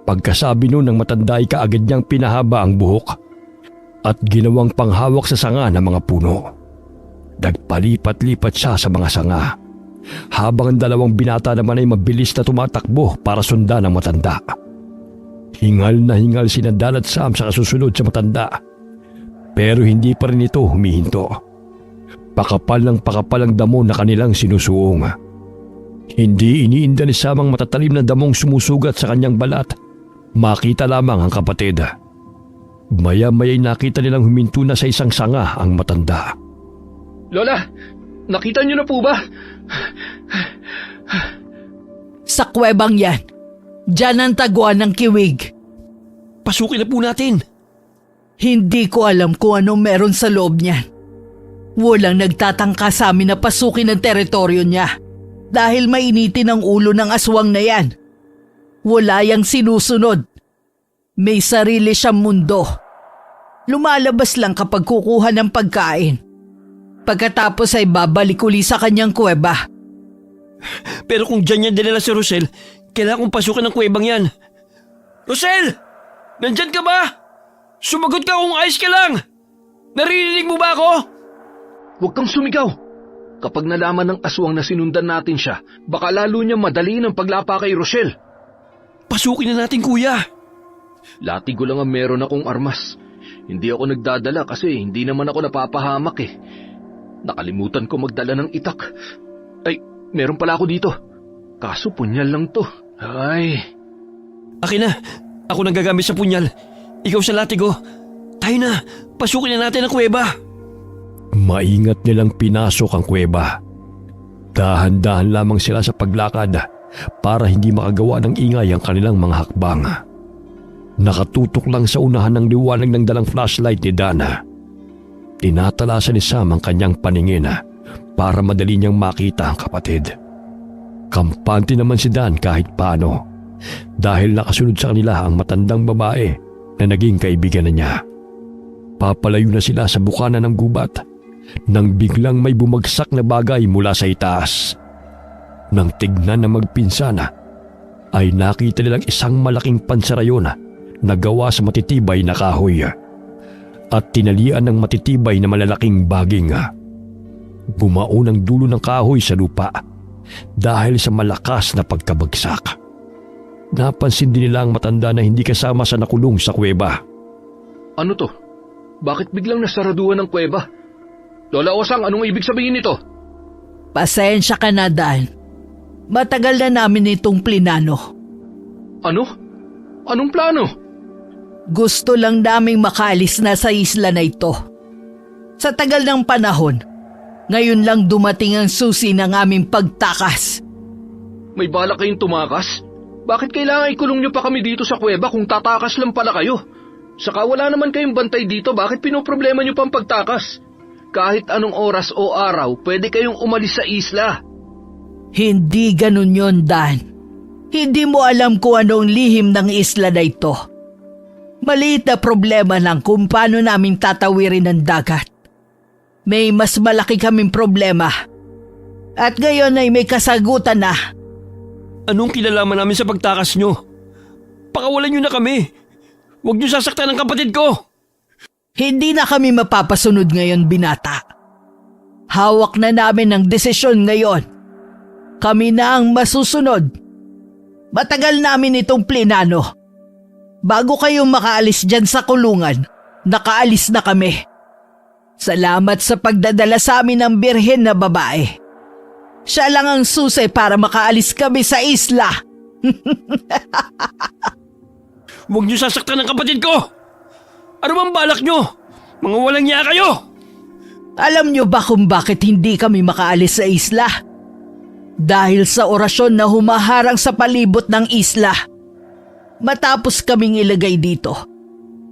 Pagkasabi nun ng matanda ay kaagad niyang pinahaba ang buhok at ginawang panghawak sa sanga ng mga puno. Nagpalipat-lipat siya sa mga sanga, habang ang dalawang binata naman ay mabilis na tumatakbo para sundan ang matanda. Hingal na hingal sina Dan at Sam sa kasusunod sa matanda, pero hindi pa rin ito humihinto. Pakapal ng pakapal ang damo na kanilang sinusuong. Hindi iniinda ni Sam ang matatalim na damong sumusugat sa kanyang balat. Makita lamang ang kapatid. Maya-maya'y nakita nilang huminto na sa isang sanga ang matanda. Lola! Nakita niyo na po ba? Sa kuwebang yan. Diyan ang taguan ng kiwig. Pasukin na po natin! Hindi ko alam kung ano meron sa loob niyan. Walang nagtatangka sa amin na pasukin ang teritoryo niya dahil mainitin ang ulo ng aswang na yan. Wala yang sinusunod. May sarili siyang mundo. Lumalabas lang kapag kukuha ng pagkain. Pagkatapos ay babalik uli sa kanyang kuweba. Pero kung dyan yan dinala si Rochelle, kailangan kong pasukin ang kuwebang yan. Rochelle! Nandyan ka ba? Sumagot ka kung ayos ka lang! Naririnig mo ba ako? Huwag kang sumigaw! Kapag nalaman ng aswang na sinundan natin siya, baka lalo niya madali ng paglapa kay Rochelle. Pasukin na natin kuya! Latigo lang ang meron akong armas. Hindi ako nagdadala kasi hindi naman ako napapahamak eh. Nakalimutan ko magdala ng itak. Ay, meron pala ako dito. Kaso punyal lang to. Ay. Akin na. Ako nang gagamit sa punyal. Ikaw sa latigo. Tayo na. Pasukin na natin ang kuweba. Maingat nilang pinasok ang kuweba. Dahan-dahan lamang sila sa paglakad para hindi makagawa ng ingay ang kanilang mga hakbang. Nakatutok lang sa unahan ng liwanag ng dalang flashlight ni Dana. Tinatalasan ni Sam ang kanyang paningin para madali niyang makita ang kapatid. Kampante naman si Dan kahit paano dahil nakasunod sa kanila ang matandang babae na naging kaibigan na niya. Papalayo na sila sa bukana ng gubat nang biglang may bumagsak na bagay mula sa itaas. Nang tignan ng magpinsana ay nakita nilang isang malaking pansarayon na gawa sa matitibay na kahoy at tinalian ng matitibay na malalaking baging. Bumaon ang dulo ng kahoy sa lupa dahil sa malakas na pagkabagsak. Napansin din nila ang matanda na hindi kasama sa nakulong sa kuweba. Ano to? Bakit biglang nasaraduhan ng kuweba? Lola Osang, anong ibig sabihin nito? Pasensya ka na, Dan. Matagal na namin itong plinano. Ano? Anong plano? Gusto lang naming makaalis na sa isla na ito. Sa tagal ng panahon, ngayon lang dumating ang susi ng aming pagtakas. May balak kayong tumakas? Bakit kailangan ikulong niyo pa kami dito sa kuweba kung tatakas lang pala kayo? Saka wala naman kayong bantay dito, bakit pinoproblema niyo pang pagtakas? Kahit anong oras o araw, pwede kayong umalis sa isla. Hindi ganun yon, Dan. Hindi mo alam kung anong lihim ng isla na ito. Maliit na problema lang kung paano namin tatawirin ang dagat. May mas malaki kaming problema. At ngayon ay may kasagutan na. Anong kinalaman namin sa pagtakas nyo? Pakawalan nyo na kami. Huwag nyo sasaktan ang kapatid ko. Hindi na kami mapapasunod ngayon, binata. Hawak na namin ang desisyon ngayon. Kami na ang masusunod. Matagal namin itong plinano. Bago kayo makaalis dyan sa kulungan, nakaalis na kami. Salamat sa pagdadala sa amin ng birhen na babae. Siya lang ang susi para makaalis kami sa isla. Huwag niyo sasaktan ang kapatid ko! Ano bang balak niyo? Mga walang niya kayo! Alam niyo ba kung bakit hindi kami makaalis sa isla? Dahil sa orasyon na humaharang sa palibot ng isla. Matapos kaming ilagay dito,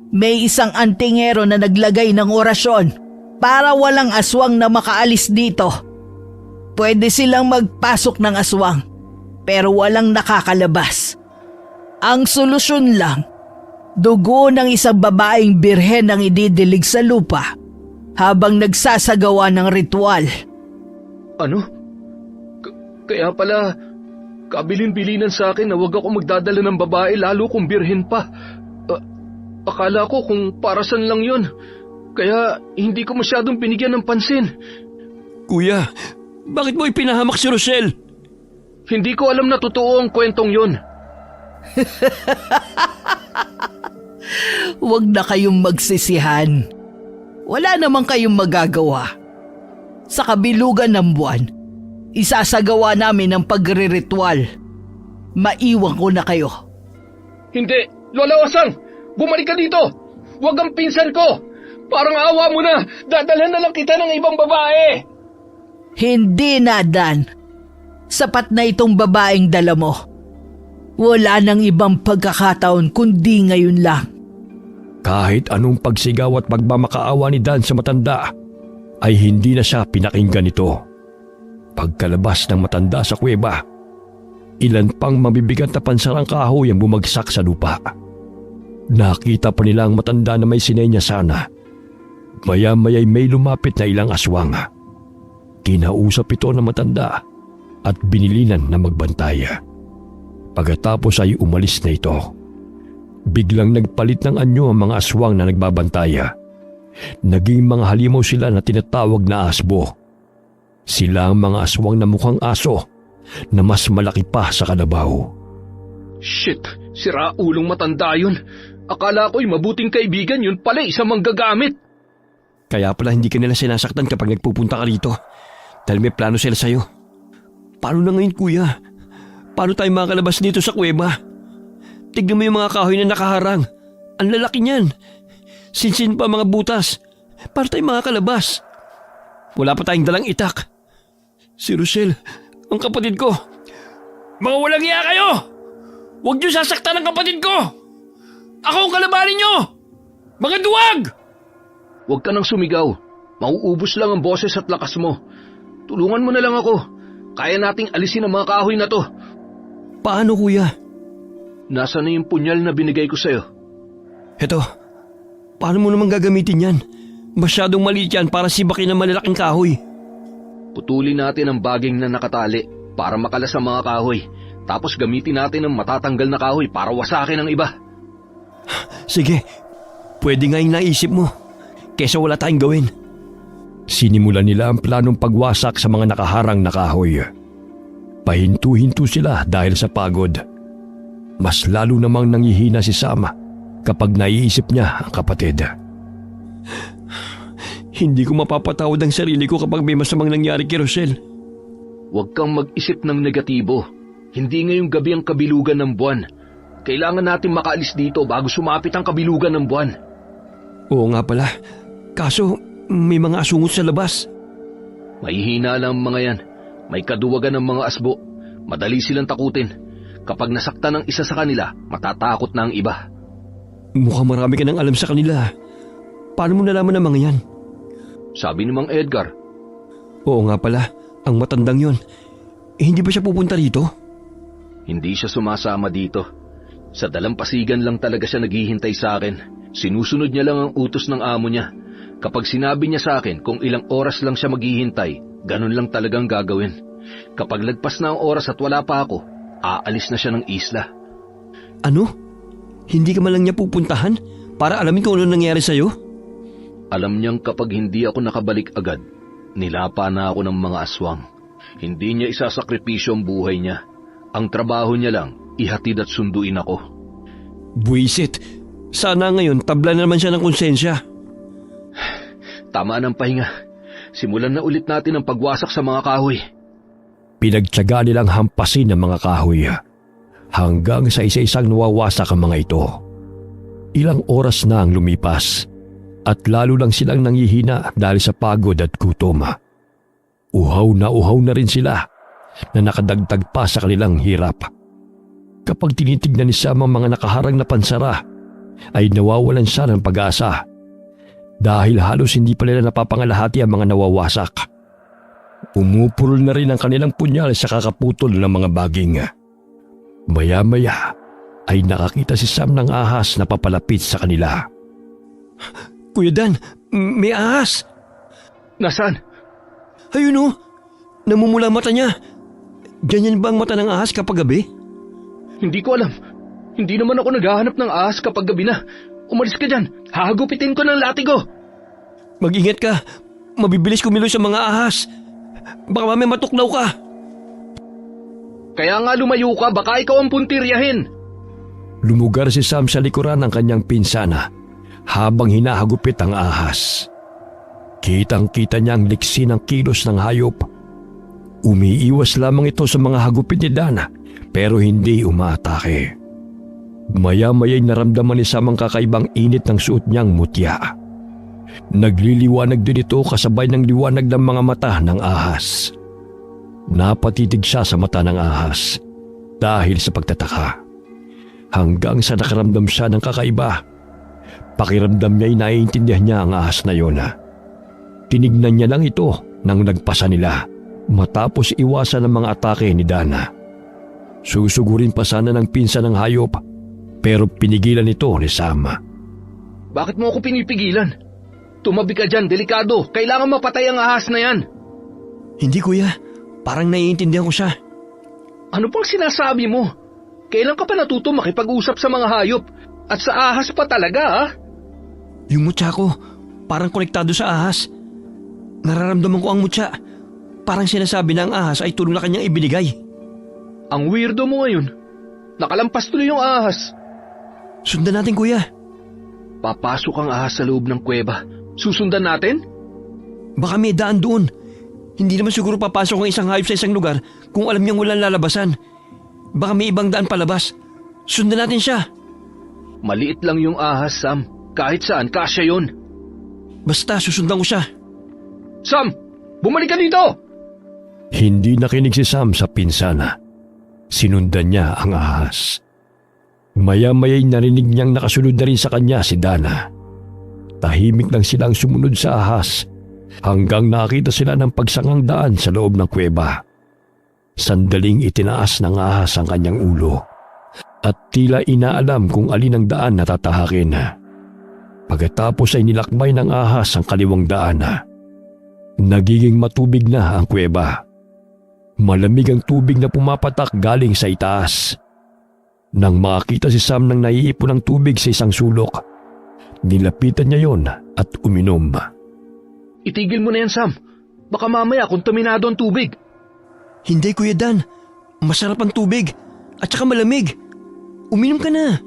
may isang antingero na naglagay ng orasyon para walang aswang na makaalis dito. Pwede silang magpasok ng aswang, pero walang nakakalabas. Ang solusyon lang, dugo ng isang babaeng birhen ang ididilig sa lupa habang nagsasagawa ng ritual. Ano? Kaya pala, kabilin-bilinan sa akin na huwag ako magdadala ng babae lalo kung birhen pa. Akala ko kung parasan lang yun. Kaya hindi ko masyadong binigyan ng pansin. Kuya, bakit mo ipinahamak si Rochelle? Hindi ko alam na totoo ang kwentong yun. Huwag na kayong magsisihan. Wala namang kayong magagawa. Sa kabilugan ng buwan, isasagawa namin ang pagre-ritual. Maiwan ko na kayo. Hindi! Lola Osang! Bumalik ka dito! Huwag ang pinsan ko! Parang awa mo na! Dadalhan na lang kita ng ibang babae! Hindi na, Dan. Sapat na itong babaeng dala mo. Wala nang ibang pagkakataon kundi ngayon lang. Kahit anong pagsigaw at pagmamakaawa ni Dan sa matanda, ay hindi na siya pinakinggan nito. Pagkalabas ng matanda sa kuweba, ilan pang mabibigat na pansarang kahoy ang bumagsak sa lupa. Nakita pa nila ang matanda na may sinenya sana. Maya-maya'y may lumapit na ilang aswang. Kinausap ito ng matanda at binilinan na magbantay. Pagkatapos ay umalis na ito. Biglang nagpalit ng anyo ang mga aswang na nagbabantay. Naging mga halimaw sila na tinatawag na asbo. Sila ang mga aswang na mukhang aso na mas malaki pa sa kalabaw. Shit! Sira ulong matanda yun. Akala ko'y mabuting kaibigan, yun pala isang manggagamit. Kaya pala hindi ka nila sinasaktan kapag nagpupunta ka rito. Dahil may plano sila sa'yo. Paano na ngayon, kuya? Paano tayo makakalabas dito sa kuweba? Tignan mo yung mga kahoy na nakaharang. Ang lalaki niyan. Sinsin pa mga butas. Paano tayo makakalabas? Wala pa tayong dalang itak. Si Rochelle, ang kapatid ko. Mga walang iya kayo! Huwag niyo sasaktan ang kapatid ko! Ako ang kalabanin niyo! Mga duwag! Huwag ka nang sumigaw. Mauubos lang ang boses at lakas mo. Tulungan mo na lang ako. Kaya nating alisin ang mga kahoy na to. Paano, kuya? Nasaan na yung punyal na binigay ko sa'yo? Eto, paano mo naman gagamitin yan? Masyadong maliit yan para sibakin ang malalaking kahoy. Putulin natin ang baging na nakatali para makalas ang mga kahoy. Tapos gamitin natin ang matatanggal na kahoy para wasakin ang iba. Sige, pwede nga yung naisip mo. Kesa wala tayong gawin. Sinimulan nila ang planong pagwasak sa mga nakaharang na kahoy. Pahintu-hintu sila dahil sa pagod. Mas lalo namang nangihina si Sam kapag naiisip niya ang kapatid. Hindi ko mapapatawad ang sarili ko kapag may masamang nangyari kay Rosel. Huwag kang mag-isip ng negatibo. Hindi ngayong gabi ang kabilugan ng buwan. Kailangan natin makaalis dito bago sumapit ang kabilugan ng buwan. Oo nga pala. Kaso may mga asungot sa labas. Mahihina lang ang mga yan. May kaduwagan ng mga asbo. Madali silang takutin. Kapag nasaktan ng isa sa kanila, matatakot na ang iba. Mukhang marami ka nang alam sa kanila. Paano mo nalaman ang mga yan? Sabi ni Mang Edgar. Oo nga pala, ang matandang yon. Hindi ba siya pupunta rito? Hindi siya sumasama dito. Sa dalampasigan lang talaga siya naghihintay sa akin. Sinusunod niya lang ang utos ng amo niya. Kapag sinabi niya sa akin kung ilang oras lang siya maghihintay, ganun lang talagang gagawin. Kapag lagpas na ang oras at wala pa ako, aalis na siya ng isla. Ano? Hindi ka man lang niya pupuntahan para alamin kung ano nangyari sa'yo? Alam niyang kapag hindi ako nakabalik agad, nilapa na ako ng mga aswang. Hindi niya isasakripisyo ang buhay niya. Ang trabaho niya lang, ihatid at sunduin ako. Buisit, sana ngayon tabla na naman siya ng konsensya. Tama ng pahinga. Simulan na ulit natin ang pagwasak sa mga kahoy. Pinagtiyaga nilang hampasin ang mga kahoy hanggang sa isa-isang nawawasak ang mga ito. Ilang oras na ang lumipas at lalo lang silang nangihina dahil sa pagod at gutom. Uhaw na rin sila na nakadagdag pa sa kanilang hirap. Kapag tinitignan ni Sam ang mga nakaharang na pansara, ay nawawalan siya ng pag-asa dahil halos hindi pa nila napapangalahati ang mga nawawasak. Umupurol na rin ang kanilang punyal sa kakaputol ng mga baging. Maya-maya ay nakakita si Sam ng ahas na papalapit sa kanila. Kuya Dan, may ahas! Nasaan? Ayun o, namumula mata niya. Ganyan ba ang mata ng ahas kapag gabi? Hindi ko alam. Hindi naman ako naghahanap ng ahas kapag gabi na. Umalis ka dyan. Hahagupitin ko ng latigo. Mag-ingat ka. Mabibilis kumilos sa mga ahas. Baka mamaya matuklaw ka. Kaya nga lumayo ka, baka ikaw ang puntiryahin. Lumugar si Sam sa likuran ng kanyang pinsana habang hinahagupit ang ahas. Kitang-kita niya ang liksi ng kilos ng hayop. Umiiwas lamang ito sa mga hagupit ni Dana pero hindi umaatake. Maya-maya'y naramdaman ni Sam ang kakaibang init ng suot niyang mutya. Nagliliwanag din ito kasabay ng liwanag ng mga mata ng ahas. Napatitig siya sa mata ng ahas dahil sa pagtataka. Hanggang sa nakaramdam siya ng kakaiba. Pakiramdam niya'y naiintindihan niya ang ahas na yon. Tinignan niya lang ito nang nagpasa nila matapos iwasan ang mga atake ni Dana. Susugurin pa sana ng pinsan ng hayop pero pinigilan ito ni Sam. Bakit mo ako pinipigilan? Tumabi ka dyan, delikado. Kailangan mapatay ang ahas na yan. Hindi kuya, parang naiintindihan ko siya. Ano pang sinasabi mo? Kailan ka pa natuto makipag-usap sa mga hayop? At sa ahas pa talaga, ha? Yung mutya ko, parang konektado sa ahas. Nararamdaman ko ang mutya. Parang sinasabi na ang ahas ay tulong na kanyang ibinigay. Ang weirdo mo ngayon. Nakalampas tuloy yung ahas. Sundan natin kuya. Papasok ang ahas sa loob ng kuweba. Susundan natin? Baka may daan doon. Hindi naman siguro papasok ang isang hayop sa isang lugar kung alam niyang walang lalabasan. Baka may ibang daan palabas. Sundan natin siya. Maliit lang yung ahas, Sam. Kahit saan, kasya yun. Basta susundan ko siya. Sam! Bumalik ka dito! Hindi nakinig si Sam sa pinsana. Sinundan niya ang ahas. Maya-maya'y narinig niyang nakasunod na rin sa kanya si Dana. Tahimik lang silang sumunod sa ahas hanggang nakita sila ng pagsangang daan sa loob ng kuweba. Sandaling itinaas ng ahas ang kanyang ulo at tila inaalam kung alin ang daan na tatahakin. Pagkatapos ay nilakbay ng ahas ang kaliwang daan. Nagiging matubig na ang kuweba. Malamig ang tubig na pumapatak galing sa itaas. Nang makakita si Sam ng naiipon ng tubig sa isang sulok, nilapitan niya yon at uminom. Itigil mo na yan, Sam. Baka mamaya kontaminado ang tubig. Hindi, Kuya Dan. Masarap ang tubig at saka malamig. Uminom ka na.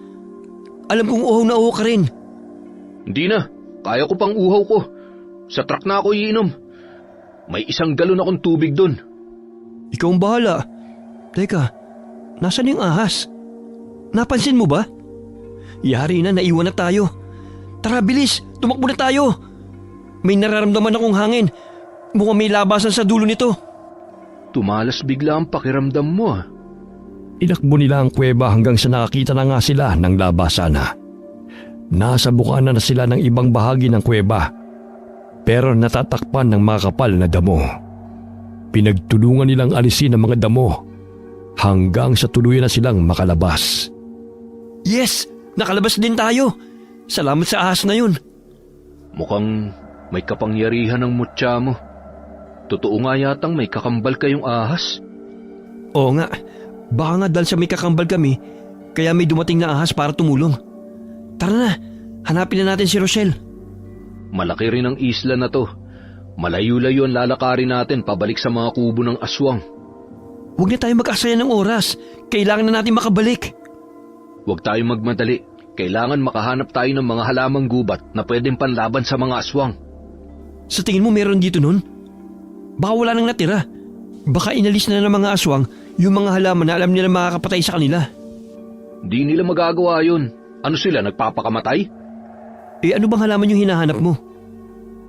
Alam kong uhaw na uhaw ka rin. Hindi na. Kaya ko pang uhaw ko. Sa truck na ako iinom. May 1 galon akong tubig doon. Ikaw ang bahala. Teka, nasan yung ahas? Napansin mo ba? Yari na, naiwan na tayo. Tara, bilis. Tumakbo na tayo. May nararamdaman akong hangin. Mukhang may labasan sa dulo nito. Tumalas bigla ang pakiramdam mo ah. Inakbo nila ang kuweba hanggang sa nakakita na nga sila ng labasan. Nasa bukana na sila ng ibang bahagi ng kuweba, pero natatakpan ng mga kapal na damo. Pinagtulungan nilang alisin ang mga damo hanggang sa tuluyan na silang makalabas. Yes! Nakalabas din tayo. Salamat sa ahas na yun. Mukhang may kapangyarihan ng mutya mo. Totoo nga yatang may kakambal kayong ahas. Oo nga. Baka nga dahil sa may kakambal kami, kaya may dumating na ahas para tumulong. Tara na, hanapin na natin si Rochelle. Malaki rin ang isla na to. Malayo-layo ang lalakarin natin pabalik sa mga kubo ng aswang. Huwag na tayo mag-aksaya ng oras. Kailangan na natin makabalik. Huwag tayong magmadali. Kailangan makahanap tayo ng mga halamang gubat na pwedeng panlaban sa mga aswang. Sa tingin mo meron dito nun? Baka wala nang natira. Baka inalis na ng mga aswang yung mga halaman na alam nila makakapatay sa kanila. Di nila magagawa yun. Ano sila, nagpapakamatay? Eh ano bang halaman yung hinahanap mo?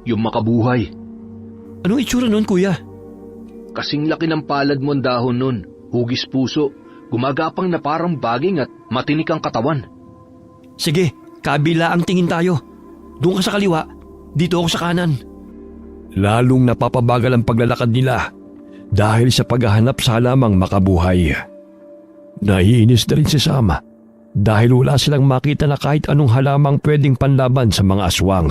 Yung makabuhay. Anong itsura nun, kuya? Kasing laki ng palad mo ang dahon nun. Hugis puso. Gumagapang na parang baging at matinik ang katawan. Sige, kabila ang tingin tayo. Doon ka sa kaliwa, dito ako sa kanan. Lalong napapabagal ang paglalakad nila dahil sa paghahanap sa halamang makabuhay. Naiinis na rin si Sam dahil wala silang makita na kahit anong halamang pwedeng panlaban sa mga aswang.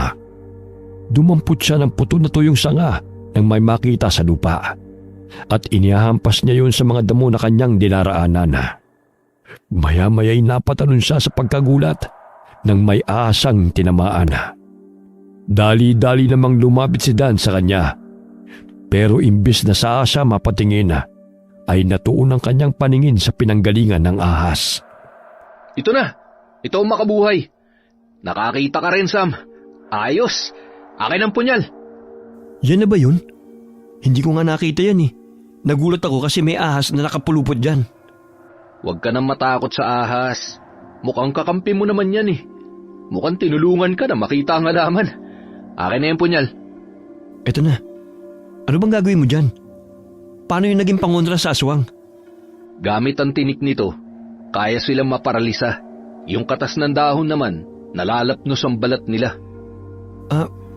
Dumampot siya ng puto na tuyong sanga nang may makita sa lupa at inihahampas niya yun sa mga damo na kanyang dinaraanan. Maya-maya'y napatalon siya sa pagkagulat nang may asang tinamaan. Dali-dali namang lumapit si Dan sa kanya. Pero imbis na sa asa mapatingin, ay natuon ang kanyang paningin sa pinanggalingan ng ahas. Ito na! Ito ang makabuhay! Nakakita ka rin, Sam. Ayos! Akin ang punyal! Yan na ba yun? Hindi ko nga nakita yan eh. Nagulat ako kasi may ahas na nakapulupot dyan. Huwag ka nang matakot sa ahas. Mukhang kakampi mo naman yan eh. Mukhang tinulungan ka na makita ang halaman. Akin na yung punyal. Eto na. Ano bang gagawin mo dyan? Paano yung naging pangontra sa aswang? Gamit ang tinik nito, kaya silang maparalisa. Yung katas ng dahon naman, nalalapnos ang balat nila.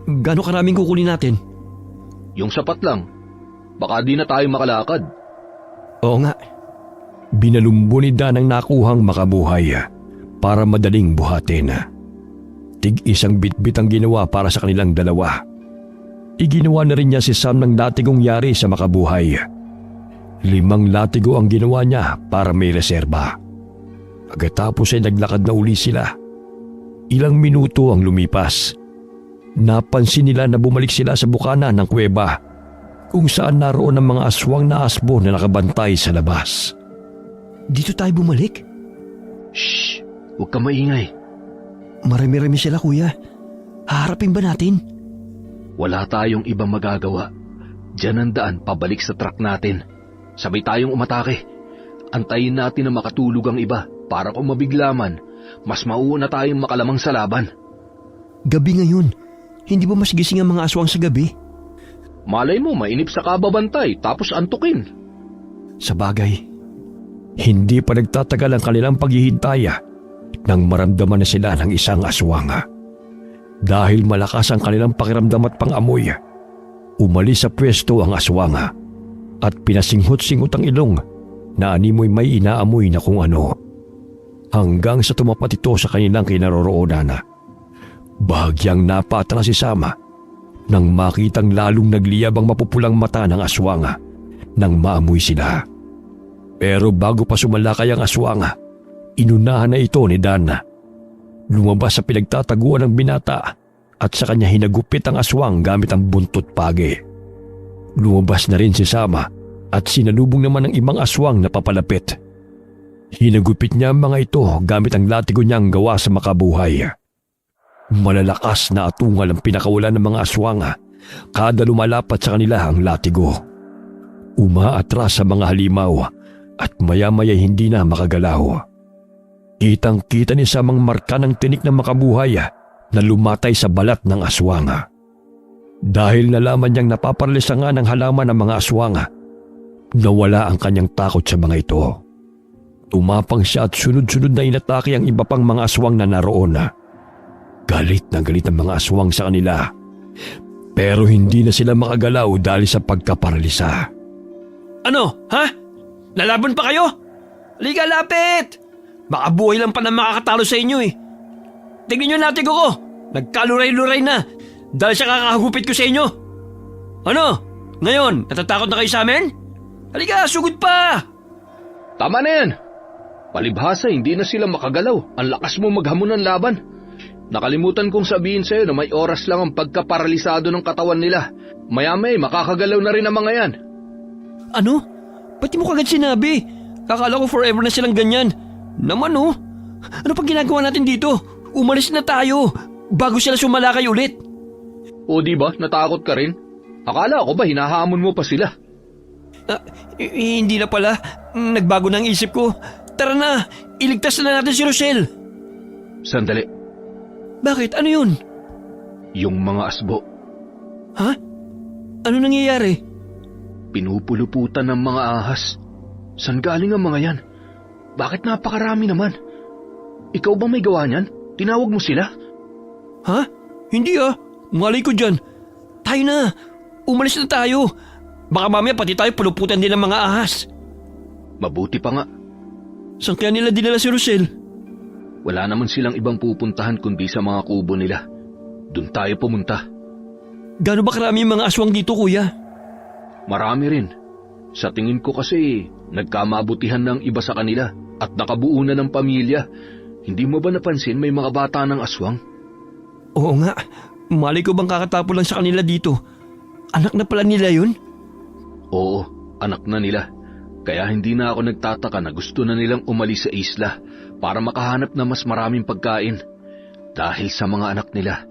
Gaano karaming kukunin natin? Yung sapat lang. Baka di na tayo makalakad. Oo nga. Binalumbo ni Dan ang nakuhang makabuhay para madaling buhatin. Tig-isang bitbit ang ginawa para sa kanilang dalawa. Iginawa na rin niya si Sam ng latigong yari sa makabuhay. 5 latigo ang ginawa niya para may reserba. Pagkatapos ay naglakad na uli sila. Ilang minuto ang lumipas. Napansin nila na bumalik sila sa bukana ng kuweba kung saan naroon ang mga aswang na asbo na nakabantay sa labas. Dito tayo bumalik? Shh! Huwag ka maingay. Marami-rami sila, kuya. Haharapin ba natin? Wala tayong ibang magagawa. Diyan ang daan pabalik sa truck natin. Sabay tayong umatake. Antayin natin na makatulog ang iba para kung mabigla man, mas mauuna tayong makalamang sa laban. Gabi ngayon. Hindi ba mas gising ang mga aswang sa gabi? Malay mo, mainip sa kababantay tapos antukin. Sa bagay, hindi pa nagtatagal ang kanilang paghihintay nang maramdaman na sila ng isang aswang. Dahil malakas ang kanilang pakiramdam at pangamoy, umalis sa pwesto ang aswang at pinasinghot-singhot ang ilong na animoy may inaamoy na kung ano. Hanggang sa tumapat ito sa kanilang kinaroroonan. Bahagyang napatras si Sam nang makitang lalong nagliyab ang mapupulang mata ng aswang nang maamoy sila. Pero bago pa sumalakay ang aswang, Inunahan na ito ni Dan. Lumabas sa pinagtataguan ng binata at sa kanya hinagupit ang aswang gamit ang buntot pagi. Lumabas na rin si Sama at sinalubong naman ng ibang aswang na papalapit. Hinagupit niya ang mga ito gamit ang latigo niyang gawa sa makabuhay. Malalakas na atungal ang pinakawalan ng mga aswang kada lumalapat sa kanila ang latigo. Umaatras sa mga halimaw at maya-maya hindi na makagalaw. Kitang-kita ni Sam ang marka ng tinik ng makabuhay na lumatay sa balat ng aswang. Dahil nalaman niyang napaparalisa nga ng halaman ng mga aswang, nawala ang kanyang takot sa mga ito. Tumapang siya at sunod-sunod na inatake ang iba pang mga aswang na naroon. Galit na galit ang mga aswang sa kanila. Pero hindi na sila makagalaw dahil sa pagkaparalisa. Ano? Ha? Lalaban pa kayo? Liga, lapit! Baka buhay lang pa na makakatalo sa inyo eh. Tingnan nyo natin ko. Nagkaluray-luray na dahil sa kakahagupit ko sa inyo. Ano? Ngayon, natatakot na kayo sa amin? Halika, sugod pa! Tama na yan! Palibhasa, hindi na sila makagalaw. Ang lakas mo maghamon ng laban. Nakalimutan kong sabihin sa'yo na may oras lang ang pagkaparalisado ng katawan nila. Maya-may, makakagalaw na rin ang mga yan. Ano? Ba't di mo kagad sinabi? Kakala ko forever na silang ganyan. Naman oh. Ano pang ginagawa natin dito? Umalis na tayo bago sila sumalakay ulit. O di ba, natakot ka rin? Akala ko ba hinahamon mo pa sila? Hindi na pala. Nagbago na ang isip ko. Tara na, iligtas na natin si Rochelle. Sandali, Bakit? Ano yun? yung mga asbo, Ha? Ano nangyayari? pinupuluputan ng mga ahas. San galing ang mga yan? Bakit napakarami naman? Ikaw ba may gawa niyan? Tinawag mo sila? Ha? Hindi ah. Malay ko dyan. Tayo na. Umalis na tayo. Baka mamaya pati tayo puluputan din ng mga ahas. Mabuti pa nga. Saan kaya nila dinala si Rochelle? Wala naman silang ibang pupuntahan kundi sa mga kubo nila. Doon tayo pumunta. Gaano ba karami yung mga aswang dito, kuya? Marami rin. Sa tingin ko kasi, nagkamabutihan ng iba sa kanila at nakabuo na ng pamilya. Hindi mo ba napansin may mga bata ng aswang? Oo nga. Malay ko bang kakatapo lang sa kanila dito. Anak na pala nila yun? Oo, anak na nila. Kaya hindi na ako nagtataka na gusto na nilang umalis sa isla para makahanap na mas maraming pagkain. Dahil sa mga anak nila,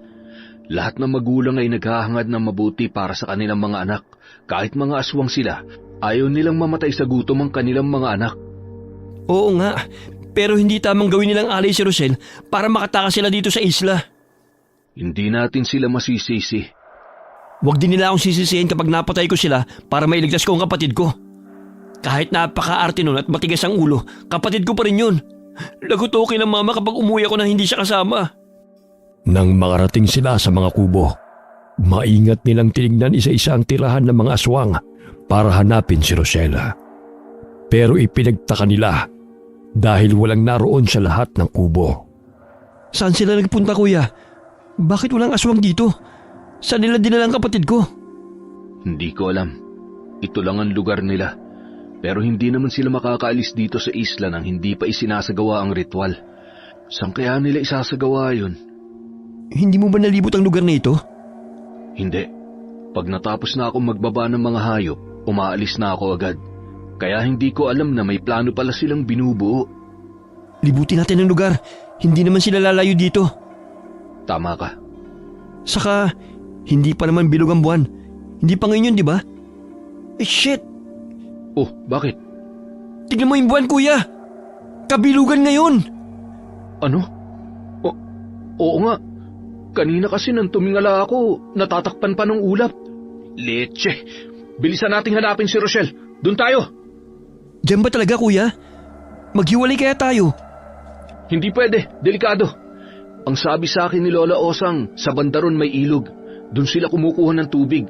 lahat ng magulang ay naghahangad ng mabuti para sa kanilang mga anak. Kahit mga aswang sila, ayaw nilang mamatay sa gutom ang kanilang mga anak. Oo nga. Pero hindi tamang gawin nilang alay si Rochelle para makatakas sila dito sa isla. Hindi natin sila masisisi. Huwag din nila akong sisisihin kapag napatay ko sila para mailigtas ko ang kapatid ko. Kahit napaka-arte nun at matigas ang ulo, kapatid ko pa rin yun. Lagot-okay ng mama kapag umuwi ako na hindi siya kasama. Nang makarating sila sa mga kubo, maingat nilang tinignan isa-isa ang tirahan ng mga aswang para hanapin si Rochelle. Pero ipinagtaka nila dahil walang naroon sa lahat ng kubo. Saan sila nagpunta, kuya? Bakit walang aswang dito? Saan nila dinala ang kapatid ko? Hindi ko alam. Ito lang ang lugar nila. Pero hindi naman sila makakaalis dito sa isla nang hindi pa isinasagawa ang ritual. Saan kaya nila isasagawa yun? Hindi mo ba nalibot ang lugar na ito? Hindi. Pag natapos na akong magbaba ng mga hayop, umaalis na ako agad. Kaya hindi ko alam na may plano pala silang binubuo. Libutin natin ang lugar. Hindi naman sila lalayo dito. Tama ka. Saka, hindi pa naman bilog ang buwan. Hindi pa ngayon yun, di ba? Eh, shit! Oh, bakit? Tignan mo yung buwan, kuya! Kabilugan ngayon! Ano? Oo nga. Kanina kasi nang tumingala ako, natatakpan pa ng ulap. Leche! Bilisan nating hanapin si Rochelle. Doon tayo! Diyan ba talaga, kuya? Maghiwalay kaya tayo? Hindi pwede. Delikado. Ang sabi sa akin ni Lola Osang, sa bandaron may ilog. Doon sila kumukuha ng tubig.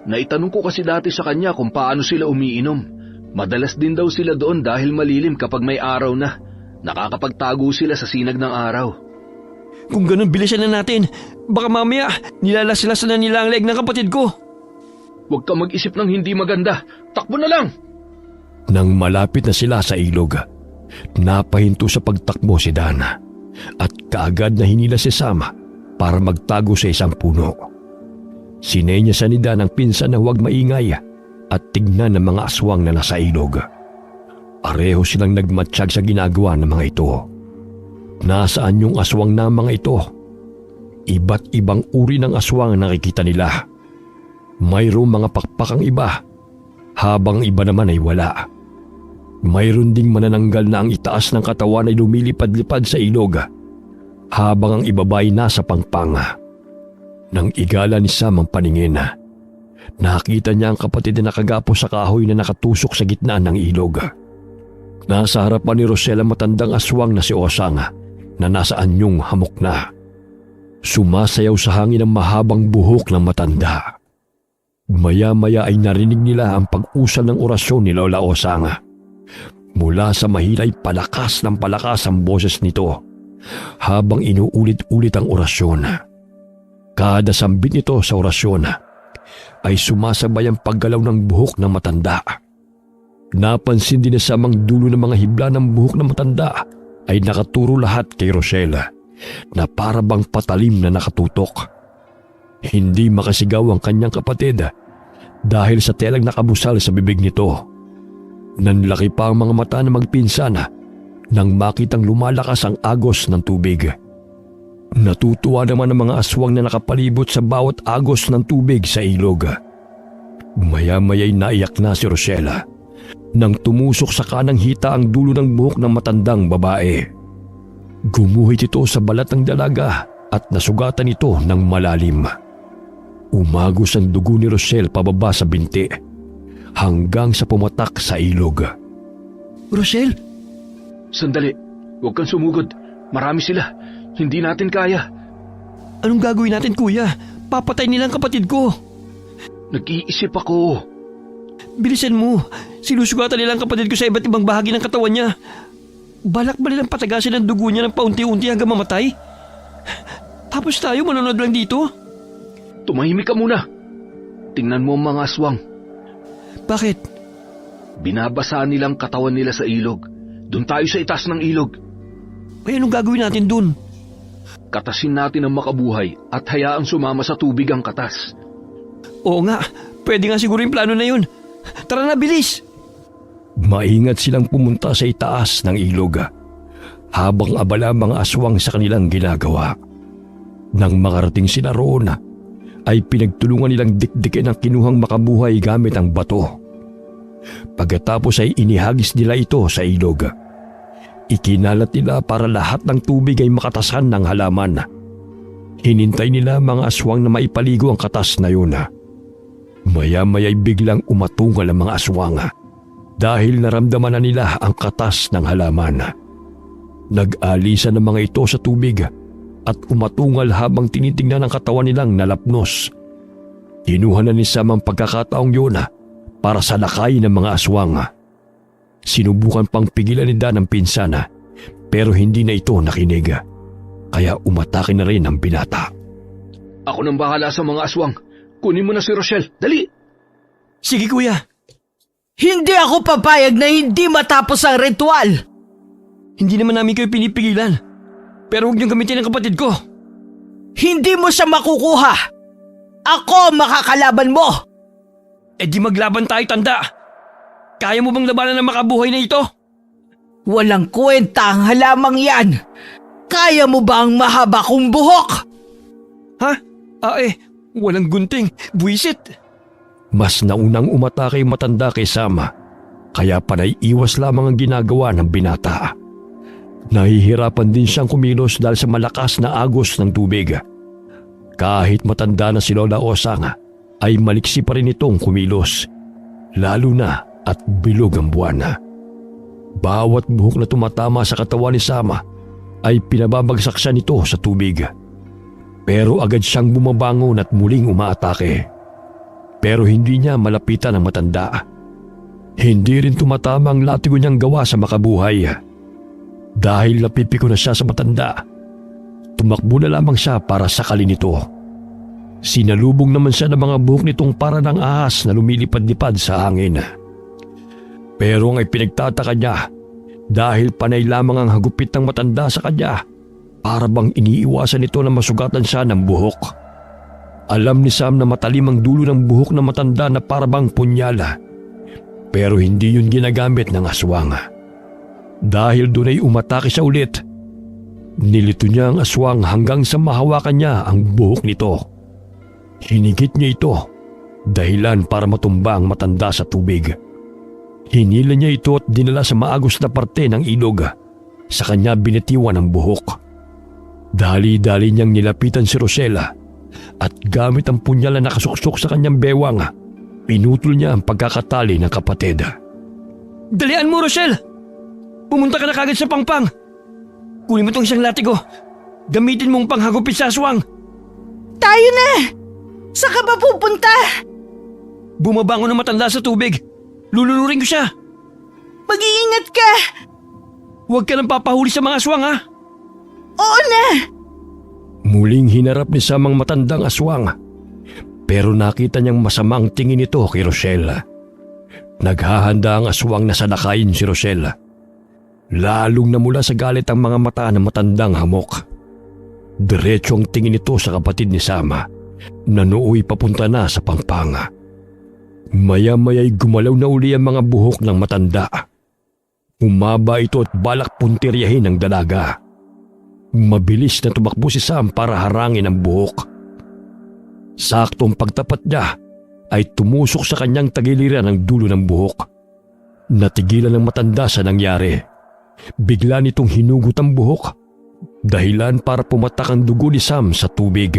Naitanong ko kasi dati sa kanya kung paano sila umiinom. Madalas din daw sila doon dahil malilim kapag may araw na. Nakakapagtago sila sa sinag ng araw. Kung ganun, bilisan na natin. Baka mamaya, nilalas-lasan na nila ang leeg ng kapatid ko. Huwag ka mag-isip ng hindi maganda. Takbo na lang! Nang malapit na sila sa ilog, Napahinto sa pagtakbo si Dan at kaagad na hinila si Sam para magtago sa isang puno. Sinenyasan ni Dan ang pinsan na huwag maingay at tignan ng mga aswang na nasa ilog. Pareho silang nagmatsyag sa ginagawa ng mga ito. Nasaan yung aswang na mga ito? Iba't ibang uri ng aswang ang nakikita nila. Mayroong mga pakpakang iba, habang iba naman ay wala. Mayroon ding manananggal na ang itaas ng katawan ay lumilipad-lipad sa ilog, habang ang ibabay nasa pangpang. Nang igala ni Sam ang paningin, nakita niya ang kapatid na nakagapo sa kahoy na nakatusok sa gitna ng ilog. Nasa harapan ni Rosel ang matandang aswang na si Osang na nasa anyong hamok na. Sumasayaw sa hangin ang mahabang buhok ng matanda. Maya-maya ay narinig nila ang pag-usal ng orasyon ni Lola Osang. Mula sa mahilay palakas ng palakas ang boses nito habang inuulit-ulit ang orasyon. Kada sambit nito sa orasyon ay sumasabay ang paggalaw ng buhok ng matanda. Napansin din na sa mga dulo ng mga hibla ng buhok ng matanda ay nakaturo lahat kay Rochelle na para bang patalim na nakatutok. Hindi makasigaw ang kanyang kapatid dahil sa telang nakabusal sa bibig nito. Nanlaki pa ang mga mata na magpinsan nang makitang lumalakas ang agos ng tubig. Natutuwa naman ang mga aswang na nakapalibot sa bawat agos ng tubig sa ilog. Maya-maya'y naiyak na si Rochelle nang tumusok sa kanang hita ang dulo ng buhok ng matandang babae. Gumuhit ito sa balat ng dalaga at nasugatan ito ng malalim. Umagos ang dugo ni Rochelle pababa sa binti hanggang sa pumatak sa ilog. Rochelle? Sandali, huwag kang sumugod. Marami sila. Hindi natin kaya. Anong gagawin natin, kuya? Papatay nilang kapatid ko. Nag-iisip ako. Bilisan mo. Sinusugatan nilang kapatid ko sa iba't ibang bahagi ng katawan niya. Balak ba nilang patagasin ang dugo niya ng paunti-unti hanggang mamatay? Tapos tayo manonood lang dito? Tumahimik ka muna. Tingnan mo ang mga aswang. Bakit? Binabasa nilang katawan nila sa ilog. Doon tayo sa itaas ng ilog. Ay, anong gagawin natin dun? Katasin natin ang makabuhay at hayaang sumama sa tubig ang katas. Oo nga, pwede nga siguro yung plano na yun. Tara na, bilis! Maingat silang pumunta sa itaas ng ilog habang abala mga aswang sa kanilang ginagawa. Nang makarating sila roon, ay pinagtulungan nilang dikdikin ang kinuhang makabuhay gamit ang bato. Pagkatapos ay inihagis nila ito sa ilog. Ikinalat nila para lahat ng tubig ay makatasan ng halaman. Hinintay nila mga aswang na maipaligo ang katas na yun. Maya-maya'y biglang umatungal ang mga aswang dahil naramdaman na nila ang katas ng halaman. Nag-alisan ng mga ito sa tubig at umatungal habang tinitingnan ang katawan nilang nalapnos. Kinuha na ni Sam ang pagkakataong yun para salakay ng mga aswang. Sinubukan pang pigilan ni Dan ang pinsan pero hindi na ito nakinig. Kaya umatake na rin ang binata. Ako nang bahala sa mga aswang. Kunin mo na si Rochelle. Dali! Sige, kuya. Hindi ako papayag na hindi matapos ang ritual. Hindi naman namin kayo pinipigilan. Pero huwag niyong gamitin ang kapatid ko. Hindi mo siya makukuha. Ako makakalaban mo. Eh di maglaban tayo, tanda. Kaya mo bang labanan ng makabuhay na ito? Walang kwenta ang halamang yan. Kaya mo ba ang mahaba kong buhok? Ha? Walang gunting. Buwisit. Mas naunang umatake yung matanda kay Sam, kaya panay iwas lamang ang ginagawa ng binata. Nahihirapan din siyang kumilos dahil sa malakas na agos ng tubig. Kahit matanda na si Lola Osang, ay maliksi pa rin itong kumilos, lalo na at bilog ang buwan. Bawat buhok na tumatama sa katawan ni Sam ay pinababagsak siya nito sa tubig. Pero agad siyang bumabangon at muling umaatake. Pero hindi niya malapitan ang matanda. Hindi rin tumatama ang latigo niyang gawa sa makabuhay. Dahil napipiko na siya sa matanda, tumakbo na lamang siya para sakalin ito. Sinalubong naman siya ng mga buhok nitong para ng ahas na lumilipad-lipad sa hangin. Pero ang ipinagtataka niya, dahil panay lamang ang hagupit ng matanda sa kanya para bang iniiwasan nito na masugatan siya ng buhok. Alam ni Sam na matalim ang dulo ng buhok ng matanda na para bang punyala, pero hindi yun ginagamit ng aswang. Dahil doon ay umatake siya ulit. Nilito niya ang aswang hanggang sa mahawakan niya ang buhok nito. Hinigit niya ito, dahilan para matumba ang matanda sa tubig. Hinila niya ito at dinala sa maagos na parte ng ilog. Sa kanya binitiwan ang buhok. Dali-dali niyang nilapitan si Rosella at gamit ang punyal na nakasuksok sa kanyang bewang, pinutol niya ang pagkakatali ng kapatid. Dalian mo, Rochelle! Pumunta ka na kagad sa pangpang. Kunin mo tong isang latigo. Gamitin mong panghagupit sa aswang. Tayo na! Saan ka ba pupunta? Bumabangon ng matanda sa tubig. Lulunurin ko siya. Mag-iingat ka! Huwag ka nang papahuli sa mga aswang, ha? Oo na! Muling hinarap ni Sam ang matandang aswang, pero nakita niyang masamang tingin ito kay Rochelle. Naghahanda ang aswang na salakayin si Rochelle. Lalong namula sa galit ang mga mata ng matandang hamok. Diretso ang tingin ito sa kapatid ni Sam na nooy papunta na sa pangpanga. Maya-maya'y gumalaw na uli ang mga buhok ng matanda. Humaba ito at balak puntiryahin ang dalaga. Mabilis na tumakbo si Sam para harangin ang buhok. Saktong pagtapat niya ay tumusok sa kanyang tagiliran ang dulo ng buhok. Natigilan ng matanda sa nangyari. Bigla nitong hinugot ang buhok, dahilan para pumatak ang dugo ni Sam sa tubig.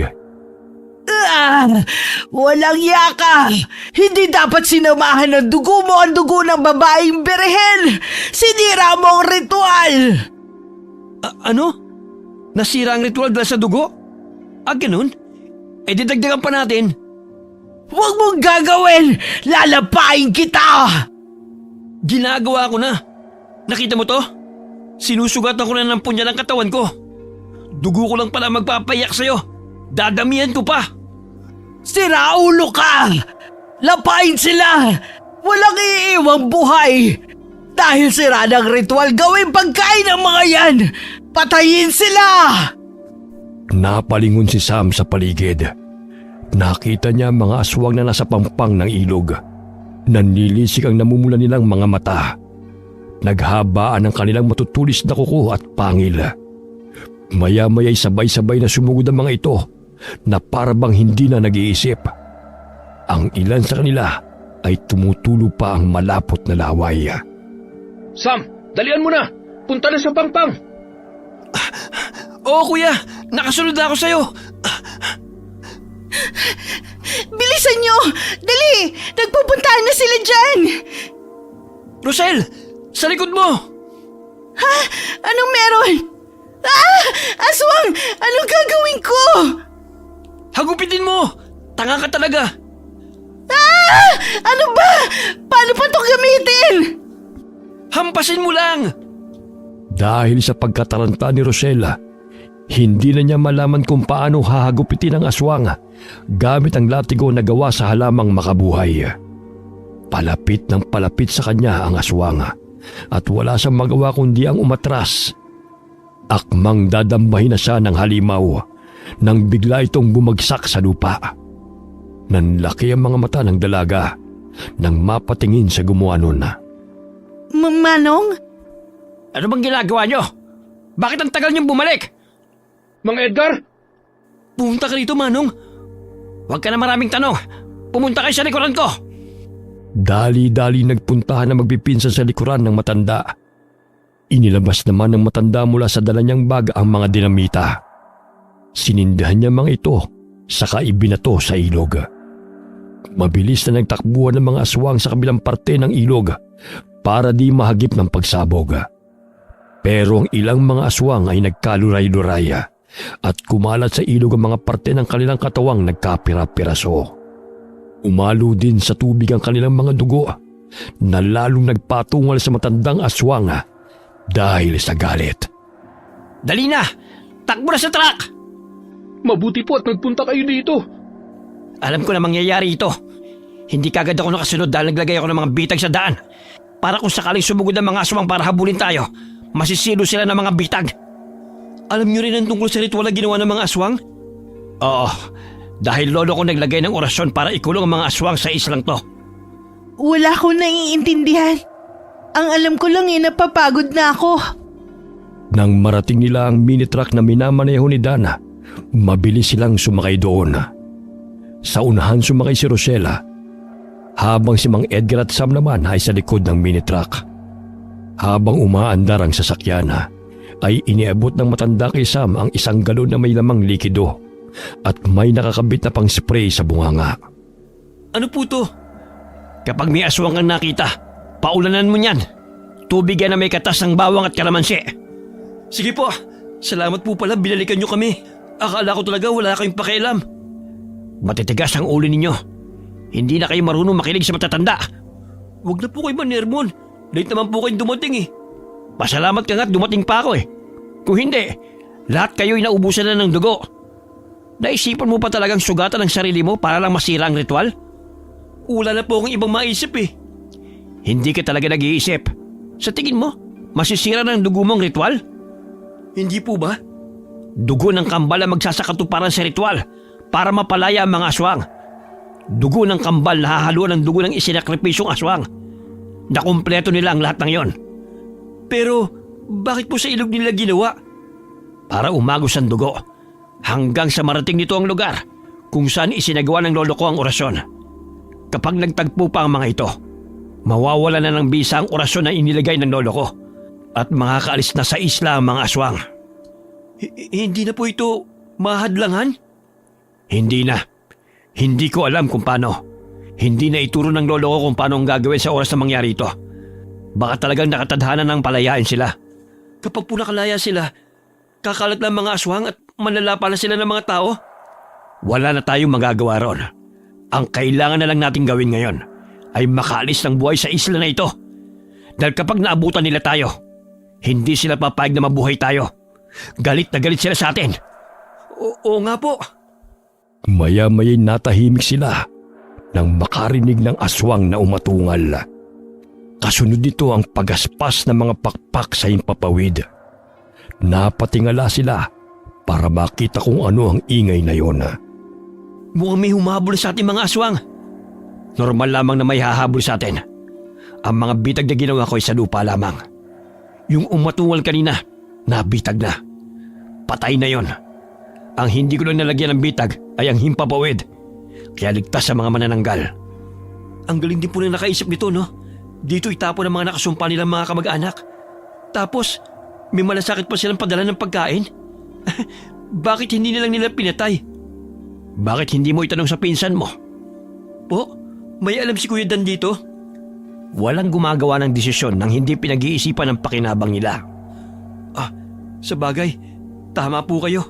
Walang yaka! Hindi dapat sinamahan ng dugo mo ang dugo ng babaeng berhen! Sinira mo ang ritual! Ano? Nasira ang ritual dahil sa dugo? Ganun? Didagdagan pa natin. Huwag mong gagawin! Lalapain kita! Ginagawa ko na. Nakita mo to? Sinusugatan ko na ng punya ng katawan ko. Dugo ko lang pala magpapayak sa'yo. Dadamihan ko pa. Sira ulo ka! Lapain sila! Walang iiwang buhay! Dahil sira ng ritual, gawin pagkain ng mga yan! Patayin sila! Napalingon si Sam sa paligid. Nakita niya ang mga aswang na nasa pampang ng ilog. Nanlilisik ang namumula nilang mga mata. Naghabaan ang kanilang matutulis na kuko at pangil. Maya-maya'y sabay-sabay na sumugod ang mga ito na parabang hindi na nag-iisip. Ang ilan sa kanila ay tumutulo pa ang malapot na laway. Sam, dalian mo na! Punta na sa pangpang! Oo, kuya. Nakasunod na ako sa'yo. Bilisan nyo! Dali! Nagpupuntahan na sila dyan! Rosel, sa likod mo! Ha? Anong meron? Aswang! Anong gagawin ko? Hagupitin mo! Tanga ka talaga! Ano ba? Paano pa ito gamitin? Hampasin mo lang! Dahil sa pagkataranta ni Rosella, hindi na niya malaman kung paano hahagupitin ang aswang gamit ang latigo na gawa sa halamang makabuhay. Palapit ng palapit sa kanya ang aswang at wala siyang magawa kundi ang umatras. Akmang dadambahin na siya ng halimaw nang bigla itong bumagsak sa lupa. Nanlaki ang mga mata ng dalaga nang mapatingin sa gumawa nun. Manong? Ano bang ginagawa nyo? Bakit ang tagal niyong bumalik? Mang Edgar? Pumunta ka rito, Manong. Huwag ka na maraming tanong. Pumunta kayo sa likuran ko. Dali-dali nagpuntahan na magpipinsan sa likuran ng matanda. Inilabas naman ng matanda mula sa dala niyang bag ang mga dinamita. Sinindahan niya mga ito, saka ibinato sa ilog. Mabilis na nagtakbuhan ng mga aswang sa kabilang parte ng ilog para di mahagip ng pagsabog. Pero ang ilang mga aswang ay nagkaluray-luray at kumalat sa ilog ang mga parte ng kanilang katawang nagkapira-piraso. Umalo din sa tubig ang kanilang mga dugo na lalong nagpatungal sa matandang aswang dahil sa galit. Dali na! Takbo na sa truck! Mabuti po at nagpunta kayo dito. Alam ko na mangyayari ito. Hindi kagad ako nakasunod dahil naglagay ako ng mga bitag sa daan. para kung sakaling sumugod ang mga aswang para habulin tayo, masisilo sila ng mga bitag. Alam niyo rin ang tungkol sa ritual na ginawa ng mga aswang? Oo, dahil lolo ko naglagay ng orasyon para ikulong ang mga aswang sa islang to. Wala ko naiintindihan. Ang alam ko lang napapagod na ako. Nang marating nila ang mini truck na minamaneho ni Dana, mabilis silang sumakay doon. Sa unahan sumakay si Rosella, habang si Mang Edgar at Sam naman ay sa likod ng mini truck. Habang umaandar ang sasakyan, ay iniabot ng matanda kay Sam ang isang galon na may lamang likido at may nakakabit na pang spray sa bunganga. Ano po to? Kapag may aswang kang nakita, paulanan mo niyan. Tubig yan na may katas ng bawang at kalamansi. Sige po, salamat po pala, binalikan niyo kami. Akala ko talaga wala kayong pakialam. Matitigas ang ulo ninyo. Hindi na kayo marunong makinig sa matatanda. Huwag na po kayo manermon. Late naman po kayong dumating eh. Pasalamat ka nga't dumating pa ako eh. Kung hindi, lahat kayo'y naubusan na ng dugo. Naisipan mo pa talagang sugatan ang sarili mo para lang masira ang ritual? Wala na po akong ibang maisip eh. Hindi ka talaga nag-iisip. Sa tingin mo, masisira ng dugo mong ritual? Hindi po ba? Dugo ng kambal ang magsasakatuparan sa ritual para mapalaya ang mga aswang. Dugo ng kambal na hahaluan ng dugo ng isinakripisyong aswang. Nakumpleto nila ang lahat ng yon. Pero bakit po sa ilog nila ginawa? Para umagos ang dugo hanggang sa marating nito ang lugar kung saan isinagawa ng lolo ko ang orasyon. Kapag nagtagpo pa ang mga ito, mawawala na ng bisa ang orasyon na inilagay ng lolo ko at makakaalis na sa isla ang mga aswang. Hindi na po ito mahadlangan? Hindi na. Hindi ko alam kung paano. Hindi na ituro ng lolo ko kung paano ang gagawin sa oras na mangyari ito. Baka talagang nakatadhana ng palayain sila. Kapag po nakalaya sila, kakalat lang mga aswang at manlalapa na sila ng mga tao? Wala na tayong magagawa ron. Ang kailangan na lang natin gawin ngayon ay makaalis ng buhay sa isla na ito. Dahil kapag naabutan nila tayo, hindi sila papayag na mabuhay tayo. Galit na galit sila sa atin. Oo nga po. Maya-maya'y natahimik sila nang makarinig ng aswang na umatungal. Kasunod nito ang pagaspas ng mga pakpak sa himpapawid. Napatingala sila para makita kung ano ang ingay na yon. Mukhang may humahabol sa ating mga aswang. Normal lamang na may hahabol sa atin. Ang mga bitag na ginawa ko ay sa lupa lamang. Yung umatungal kanina, nabitag na. Patay na yon. Ang hindi ko lang nalagyan ng bitag ay ang himpapawid. Kaya ligtas sa mga manananggal. Ang galing din po na nakaisip nito, no? Dito itapon ang mga nakasumpa nilang mga kamag-anak. Tapos, may malasakit pa silang padala ng pagkain? Bakit hindi nilang nila pinatay? Bakit hindi mo itanong sa pinsan mo? Po, may alam si Kuya Dan dito? Walang gumagawa ng desisyon nang hindi pinag-iisipan ng pakinabang nila. Sa bagay, tama po kayo.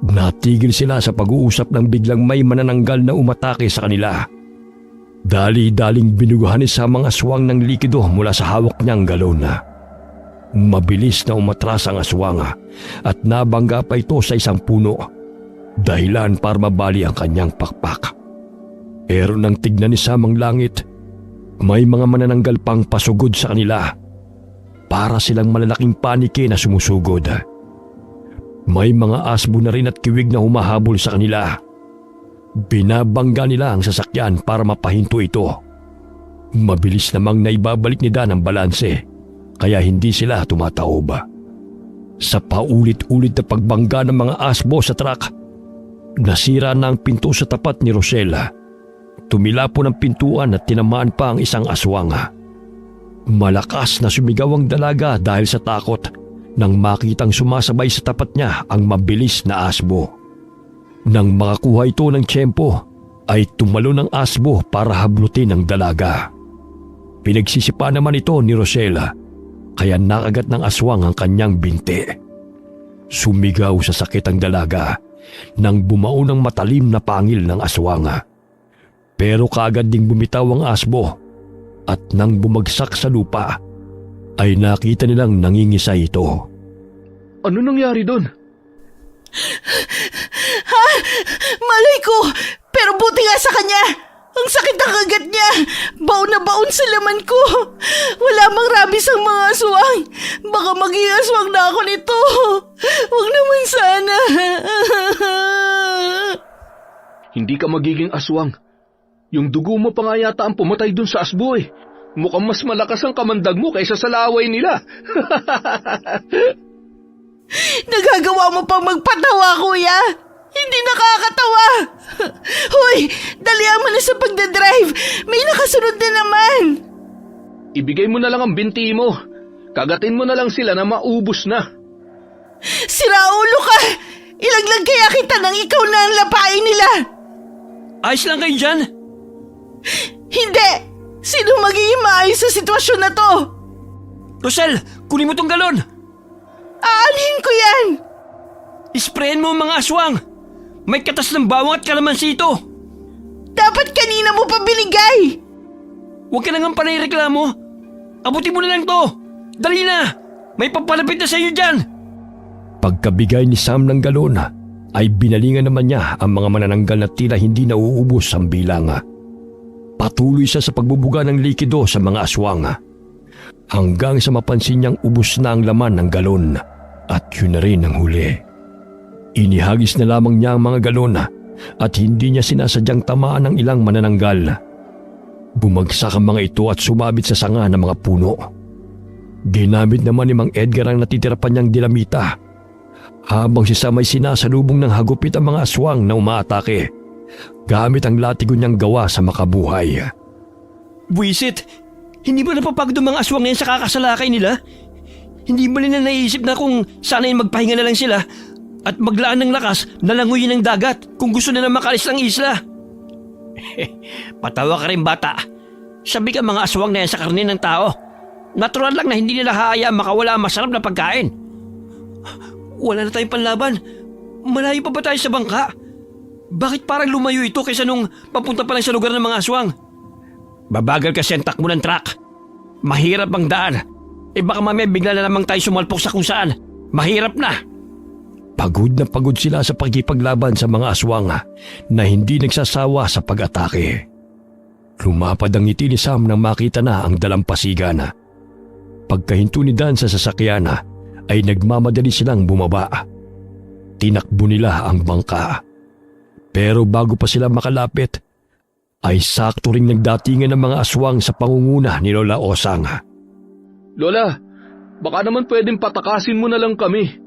Natigil sila sa pag-uusap nang biglang may manananggal na umatake sa kanila. Dali-daling binugahan ni Sam ang aswang ng likido mula sa hawak niyang galon. Mabilis na umatras ang aswang at nabangga pa ito sa isang puno, dahilan para mabali ang kanyang pakpak. Pero nang tignan ni Sam ang langit, may mga manananggal pang pasugod sa kanila. Para silang malalaking panike na sumusugod. May mga asbo na rin at kiwig na humahabol sa kanila. Binabangga nila ang sasakyan para mapahinto ito. Mabilis namang naibabalik ni Dan ang balanse, kaya hindi sila tumataob. Sa paulit-ulit na pagbangga ng mga asbo sa truck, nasira na ang pinto sa tapat ni Rosella. Tumila po ng pintuan at tinamaan pa ang isang aswang. Malakas na sumigaw ang dalaga dahil sa takot nang makitang sumasabay sa tapat niya ang mabilis na asbo. Nang makakuha ito ng tiyempo, ay tumalo ng asbo para hablutin ang dalaga. Pinagsisipa naman ito ni Rosella, kaya nakagat ng aswang ang kanyang binti. Sumigaw sa sakit ang dalaga nang bumao ng matalim na pangil ng aswang. Pero kaagad ding bumitaw ang asbo at nang bumagsak sa lupa, ay nakita nilang nangingisay ito. Ano nangyari doon? Malay ko! Pero buti nga sa kanya! Ang sakit ang kagat niya! Baon na baon sa laman ko! Wala mang rabis ang mga aswang! Baka maging aswang na ako nito! Huwag naman sana! Hindi ka magiging aswang. Yung dugo mo pa nga yata ang pumatay dun sa asbo eh. Mukhang mas malakas ang kamandag mo kaysa sa laway nila. Nagagawa mo pang magpatawa, kuya! Hindi nakakatawa! Hoy! Dalihan mo na sa pagdadrive! May nakasunod na naman! Ibigay mo na lang ang binti mo. Kagatin mo na lang sila na maubos na. Siraulo ka! Ilaglag kaya kita nang ikaw na ang lapain nila! Ayos lang kayo dyan? Hindi! Sino magiging maayos sa sitwasyon na to? Rosel, kunin mo tong galon! Aanhin ko yan! Isprayan mo ang mga aswang! May katas ng bawang at kalamansi ito! Dapat kanina mo pa binigay! Huwag ka na nga panayreklamo! Abutin mo na lang to! Dali na! May papalapit na sa iyo dyan! Pagkabigay ni Sam ng galon, ay binalingan naman niya ang mga manananggal na tila hindi nauubos ang bilang. Patuloy siya sa pagbubuga ng likido sa mga aswang. Hanggang sa mapansin niyang ubos na ang laman ng galon at yun na rin ang huli. Inihagis na lamang niya ang mga galon at hindi niya sinasadyang tamaan ng ilang manananggal. Bumagsak ang mga ito at sumabit sa sanga ng mga puno. Ginamit naman ni Mang Edgar ang natitira pa niyang dinamita. Habang si Sam ay sinasalubong ng hagupit ang mga aswang na umaatake, gamit ang latigo niyang gawa sa makabuhay. Buisit! Hindi ba napapagod ang mga aswang na yan sa kakasalakay nila? Hindi ba nila naisip na kung sana yung magpahinga na lang sila at maglaan ng lakas na languyin ng dagat kung gusto nila makalis ng isla? Patawa ka rin, bata. Sabi ka mga aswang na yan sa karne ng tao. Natural lang na hindi nila haayaan makawala ang masarap na pagkain. Wala na tayong panlaban. Malayo pa ba tayo sa bangka? Bakit parang lumayo ito kaysa nung papunta pa lang sa lugar ng mga aswang? Babagal kasi ang takbo ng truck. Mahirap ang daan. Baka mamaya bigla na namang tayo sumalpok sa kung saan. Mahirap na. Pagod na pagod sila sa pagkipaglaban sa mga aswang na hindi nagsasawa sa pag-atake. Lumapad ang ngiti ni Sam nang makita na ang dalampasigan. Pagkahinto ni Dan sa sasakyan ay nagmamadali silang bumaba. Tinakbo nila ang bangka. Pero bago pa sila makalapit, ay sakto ring nagdatingan ng mga aswang sa pangunguna ni Lola Osang. Lola, baka naman pwedeng patakasin mo na lang kami.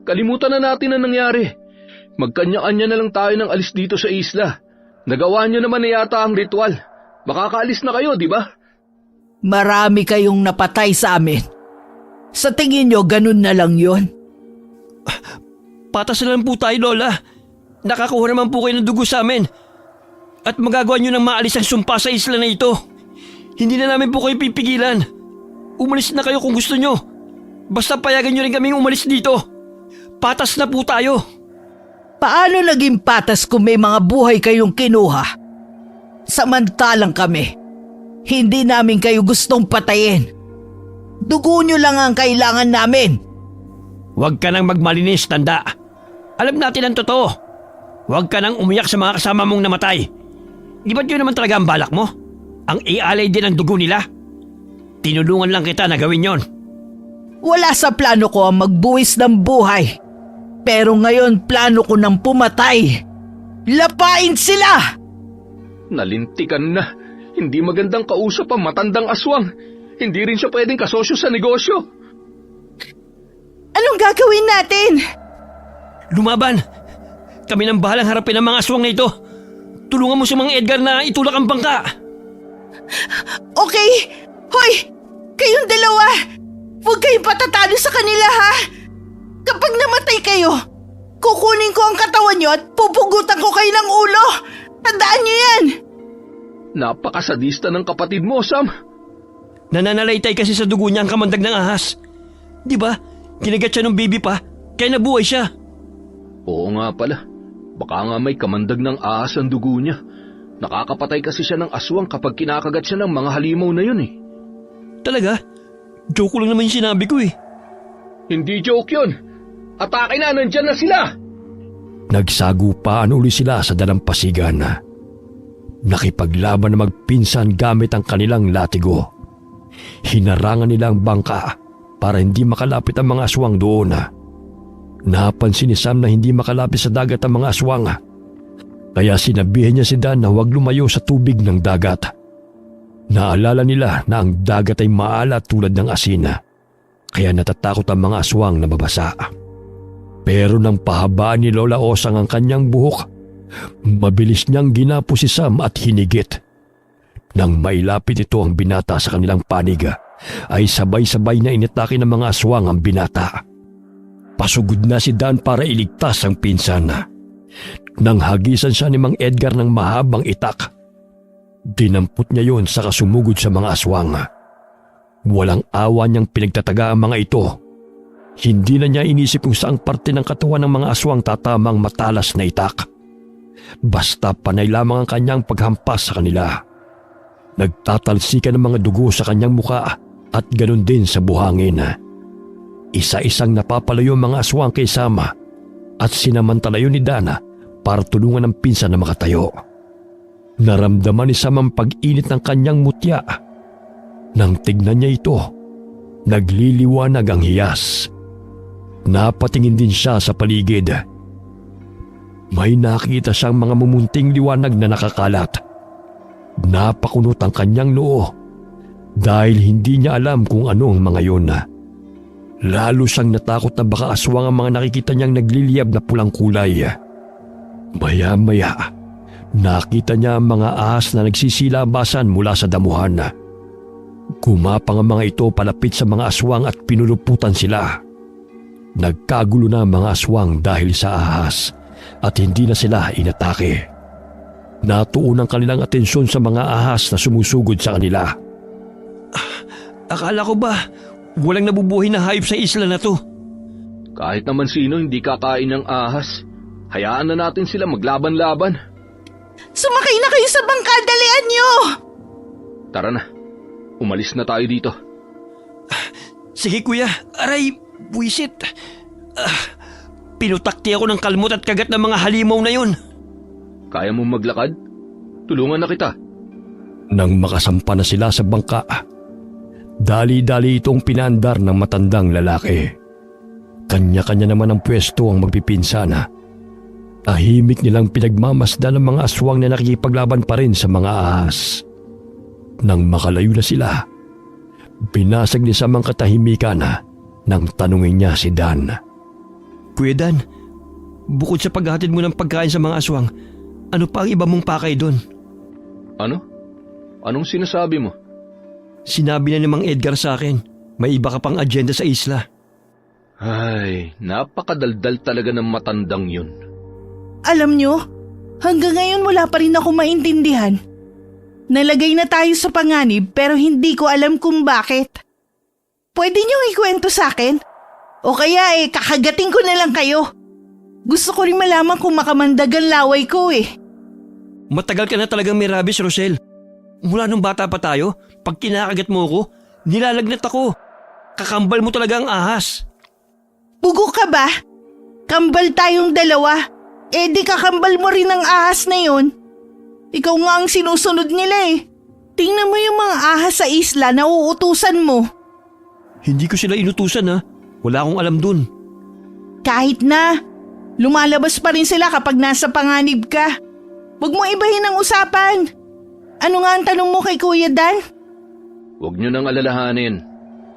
Kalimutan na natin ang nangyari. Magkanya-kanya na lang tayo ng alis dito sa isla. Nagawa niyo naman na yata ang ritual. Baka kaalis na kayo, di ba? Marami kayong napatay sa amin. Sa tingin nyo, ganun na lang yon. Patas na lang po tayo, Lola. Nakakuha naman po kayo ng dugo sa amin. At magagawa nyo ng maalis ang sumpa sa isla na ito. Hindi na namin po kayo pipigilan. Umalis na kayo kung gusto nyo. Basta payagan nyo rin kaming umalis dito. Patas na po tayo. Paano naging patas kung may mga buhay kayong kinuha? Samantalang kami, hindi namin kayo gustong patayin. Dugo nyo lang ang kailangan namin. Huwag ka nang magmalinis, tanda. Alam natin ang totoo. Huwag ka nang umiyak sa mga kasama mong namatay. Di ba't yun naman talaga ang balak mo? Ang ialay din ang dugo nila? Tinulungan lang kita na gawin yon. Wala sa plano ko ang magbuwis ng buhay. Pero ngayon plano ko nang pumatay. Lapain sila! Nalintikan na. Hindi magandang kausap ang matandang aswang. Hindi rin siya pwedeng kasosyo sa negosyo. Anong gagawin natin? Lumaban! Kami nang bahalang harapin ang mga aswang na ito. Tulungan mo si Mang Edgar na itulak ang bangka. Okay. Hoy! Kayong dalawa! Huwag kayong patatalo sa kanila, ha? Kapag namatay kayo, kukunin ko ang katawan nyo at pupugutan ko kayo ng ulo. Tandaan nyo yan! Napakasadista ng kapatid mo, Sam. Nananalaytay kasi sa dugo niya ang kamandag ng ahas. Di ba? Kinagat siya ng baby pa, kaya nabuhay siya. Oo nga pala. Baka nga may kamandag ng ahas ang dugo niya. Nakakapatay kasi siya ng aswang kapag kinakagat siya ng mga halimaw na yun eh. Talaga? Joke lang naman yung sinabi ko eh. Hindi joke yun. Atake na, nandyan na sila. Nagsagupaan uli sila sa dalampasigan. Nakipaglaban na magpinsan gamit ang kanilang latigo. Hinarangan nila ang bangka para hindi makalapit ang mga aswang doon. Napansin ni Sam na hindi makalapit sa dagat ang mga aswang. Kaya sinabihan niya si Dan na huwag lumayo sa tubig ng dagat. Naalala nila na ang dagat ay maalat tulad ng asin. Kaya natatakot ang mga aswang na mabasa. Pero nang pahabaan ni Lola Osang ang kanyang buhok, mabilis niyang ginapo si Sam at hinigit. Nang mailapit ito ang binata sa kanilang panig, ay sabay-sabay na inatake ng mga aswang ang binata. Pasugod na si Dan para iligtas ang pinsan. Nang hagisan siya ni Mang Edgar ng mahabang itak, dinampot niya yon sa kasumugod sa mga aswang. Walang awa niyang pinagtataga ang mga ito. Hindi na niya inisip kung saang parte ng katawan ng mga aswang tatamang matalas na itak. Basta panay lamang ang kanyang paghampas sa kanila. Nagtatalsikan ng mga dugo sa kanyang muka at ganun din sa buhangin. Isa-isang napapalayo ang mga aswang kay Sama at sinamantalayo ni Dana para tulungan ang pinsan na makatayo. Naramdaman ni Sam ang pag-init ng kanyang mutya. Nang tignan niya ito, nagliliwanag ang hiyas. Napatingin din siya sa paligid. May nakita siyang mga mumunting liwanag na nakakalat. Napakunot ang kanyang noo dahil hindi niya alam kung ano ang mga yun. Lalo siyang natakot na baka aswang ang mga nakikita niyang nagliliyab na pulang kulay. Maya-maya, nakita niya ang mga ahas na nagsisilabasan mula sa damuhan. Gumapang ang mga ito palapit sa mga aswang at pinuluputan sila. Nagkagulo na ang mga aswang dahil sa ahas at hindi na sila inatake. Natuon ang kanilang atensyon sa mga ahas na sumusugod sa kanila. Akala ko ba walang nabubuhay na hayop sa isla na to? Kahit naman sino hindi kakain ng ahas, hayaan na natin sila maglaban-laban. Sumakay na kayo sa bangka, dalian niyo! Tara na, umalis na tayo dito. Sige kuya, aray, buwisit. Pinutakti ako ng kalmot at kagat ng mga halimaw na yun. Kaya mo maglakad? Tulungan na kita. Nang makasampa na sila sa bangka, dali-dali itong pinandar ng matandang lalaki. Kanya-kanya naman ang pwesto ang magpipinsana. Tahimik nilang pinagmamasdan ng mga aswang na nakikipaglaban pa rin sa mga ahas. Nang makalayo na sila, binasag ni Sam ang katahimikan nang tanungin niya si Dan. Kuya Dan, bukod sa paghatid mo ng pagkain sa mga aswang, ano pa ang iba mong pakay doon? Ano? Anong sinasabi mo? Sinabi na ni Mang Edgar sa akin, may iba ka pang agenda sa isla. Ay, napakadaldal talaga ng matandang yun. Alam niyo, hanggang ngayon wala pa rin ako maintindihan. Nalagay na tayo sa panganib pero hindi ko alam kung bakit. Pwede niyong ikwento sa akin? O kaya kakagating ko na lang kayo. Gusto ko rin malaman kung makamandag ang laway ko Matagal ka na talagang may rabies, Rosel. Mula nung bata pa tayo, pag kinakagat mo ako, nilalagnat ako. Kakambal mo talaga ang ahas. Pugo ka ba? Kambal tayong dalawa. Di kakambal mo rin ang ahas na yon. Ikaw nga ang sinusunod nila Tingnan mo yung mga ahas sa isla na uutusan mo. Hindi ko sila inutusan ha. Wala akong alam dun. Kahit na, lumalabas pa rin sila kapag nasa panganib ka. Huwag mo ibahin ang usapan. Ano nga ang tanong mo kay Kuya Dan? Huwag nyo nang alalahanin.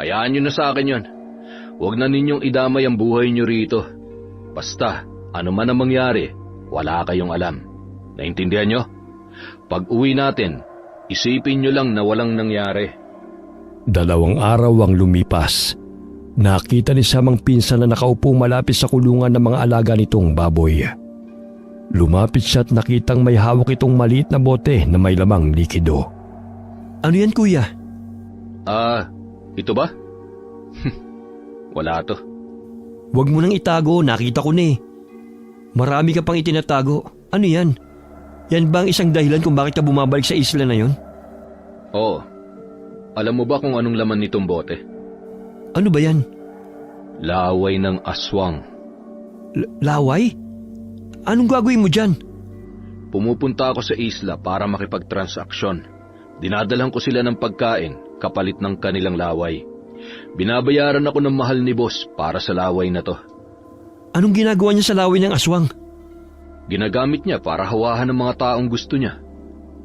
Hayaan nyo na sa akin yon. Huwag na ninyong idamay ang buhay nyo rito. Basta, ano man ang mangyari, wala kayong alam. Naintindihan nyo? Pag uwi natin, isipin nyo lang na walang nangyari. 2 araw ang lumipas. Nakita ni Sam ang pinsan na nakaupo malapit sa kulungan ng mga alaga nitong baboy. Lumapit siya at nakitang may hawak itong maliit na bote na may lamang likido. Ano yan kuya? Ito ba? Wala to. Huwag mo nang itago, nakita ko na Marami ka pang itinatago. Ano yan? Yan ba ang isang dahilan kung bakit ka bumabalik sa isla na yon? Oo. Alam mo ba kung anong laman nitong bote? Ano ba yan? Laway ng aswang. Laway? Anong gagawin mo dyan? pumupunta ako sa isla para makipagtransaksyon. Dinadalan ko sila ng pagkain kapalit ng kanilang laway. Binabayaran ako ng mahal ni boss para sa laway na to. Anong ginagawa niya sa laway ng aswang? Ginagamit niya para hawahan ng mga taong gusto niya.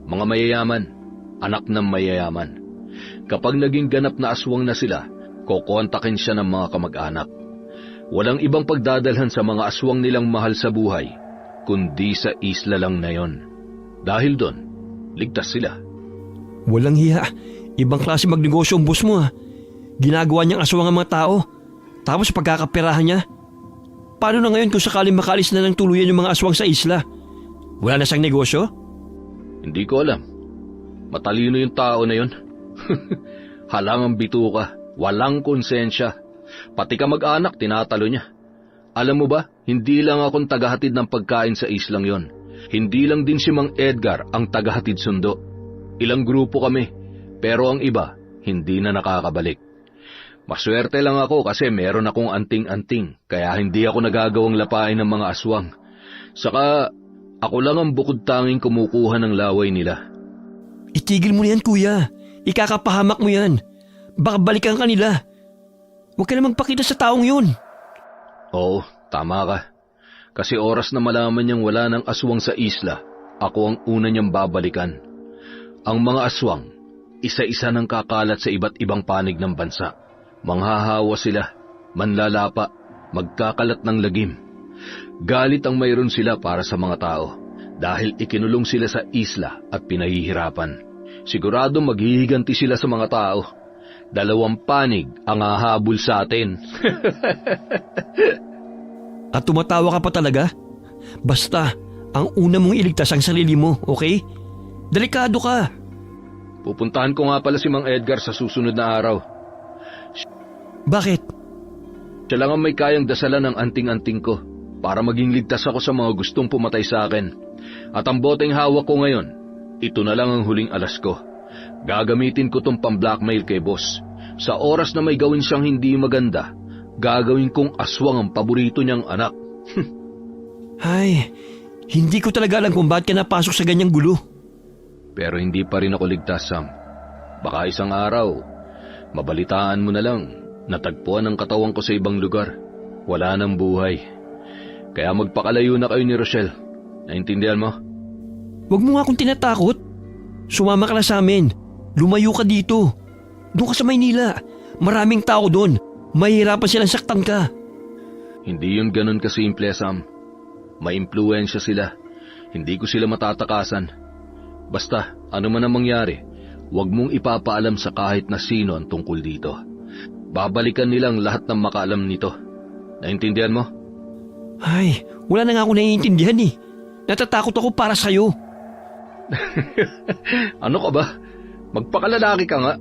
Mga mayayaman, anak ng mayayaman. Kapag naging ganap na aswang na sila, kokontakin siya ng mga kamag-anak. Walang ibang pagdadalhan sa mga aswang nilang mahal sa buhay, kundi sa isla lang na yon. Dahil doon, ligtas sila. Walang hiya. Ibang klase magnegosyo ang boss mo ha. Ginagawa niyang aswang ang mga tao. Tapos pagkakaperahan niya. Paano na ngayon kung sakaling makaalis na ng tuluyan yung mga aswang sa isla? Wala na siyang negosyo? Hindi ko alam. Matalino yung tao na yon. Halangang bituka, walang konsensya. Pati kamag-anak tinatalo niya. Alam mo ba, hindi lang akong tagahatid ng pagkain sa islang yon. Hindi lang din si Mang Edgar ang tagahatid sundo. Ilang grupo kami, pero ang iba, hindi na nakakabalik. Maswerte lang ako kasi meron akong anting-anting, kaya hindi ako nagagawang lapain ng mga aswang. Saka, ako lang ang bukod tanging kumukuha ng laway nila. Itigil mo na yan kuya. Ikakapahamak mo yan. Baka balikan ka nila. Huwag ka na magpakita sa taong yun. Oo, tama ka. Kasi oras na malaman niyang wala ng aswang sa isla, ako ang una niyang babalikan. Ang mga aswang, isa-isa nang kakalat sa iba't ibang panig ng bansa. Manghahawa sila, manlalapa, magkakalat ng lagim. Galit ang mayroon sila para sa mga tao dahil ikinulong sila sa isla at pinahihirapan. Sigurado maghihiganti sila sa mga tao. 2 panig ang hahabol sa atin. At tumatawa ka pa talaga? Basta, ang una mong iligtas ang sarili mo, okay? Delikado ka. Pupuntahan ko nga pala si Mang Edgar sa susunod na araw. Bakit? Siya lang ang may kayang dasalan ng anting-anting ko para maging ligtas ako sa mga gustong pumatay sa akin. At ang boteng hawak ko ngayon, ito na lang ang huling alas ko. Gagamitin ko tong pang-blackmail kay boss. Sa oras na may gawin siyang hindi maganda, gagawin kong aswang ang paborito niyang anak. Ay, hindi ko talaga alam kung bakit ka napasok sa ganyang gulo. Pero hindi pa rin ako ligtas, Sam. Baka isang araw, mabalitaan mo na lang, natagpuan ang katawan ko sa ibang lugar. Wala nang buhay. Kaya magpakalayo na kayo ni Rochelle. Naintindihan mo? Huwag mo nga akong tinatakot. Sumama ka na sa amin. Lumayo ka dito. Doon ka sa Maynila. Maraming tao doon. Mahihirapan silang saktan ka. Hindi yun ganun kasimple, Sam. May impluensya sila. Hindi ko sila matatakasan. Basta, ano man ang mangyari, huwag mong ipapaalam sa kahit na sino ang tungkol dito. Babalikan nilang lahat ng makaalam nito. Naintindihan mo? Ay, wala na nga ako naiintindihan eh. Natatakot ako para sa'yo. Ano ka ba? Magpakalalaki ka nga.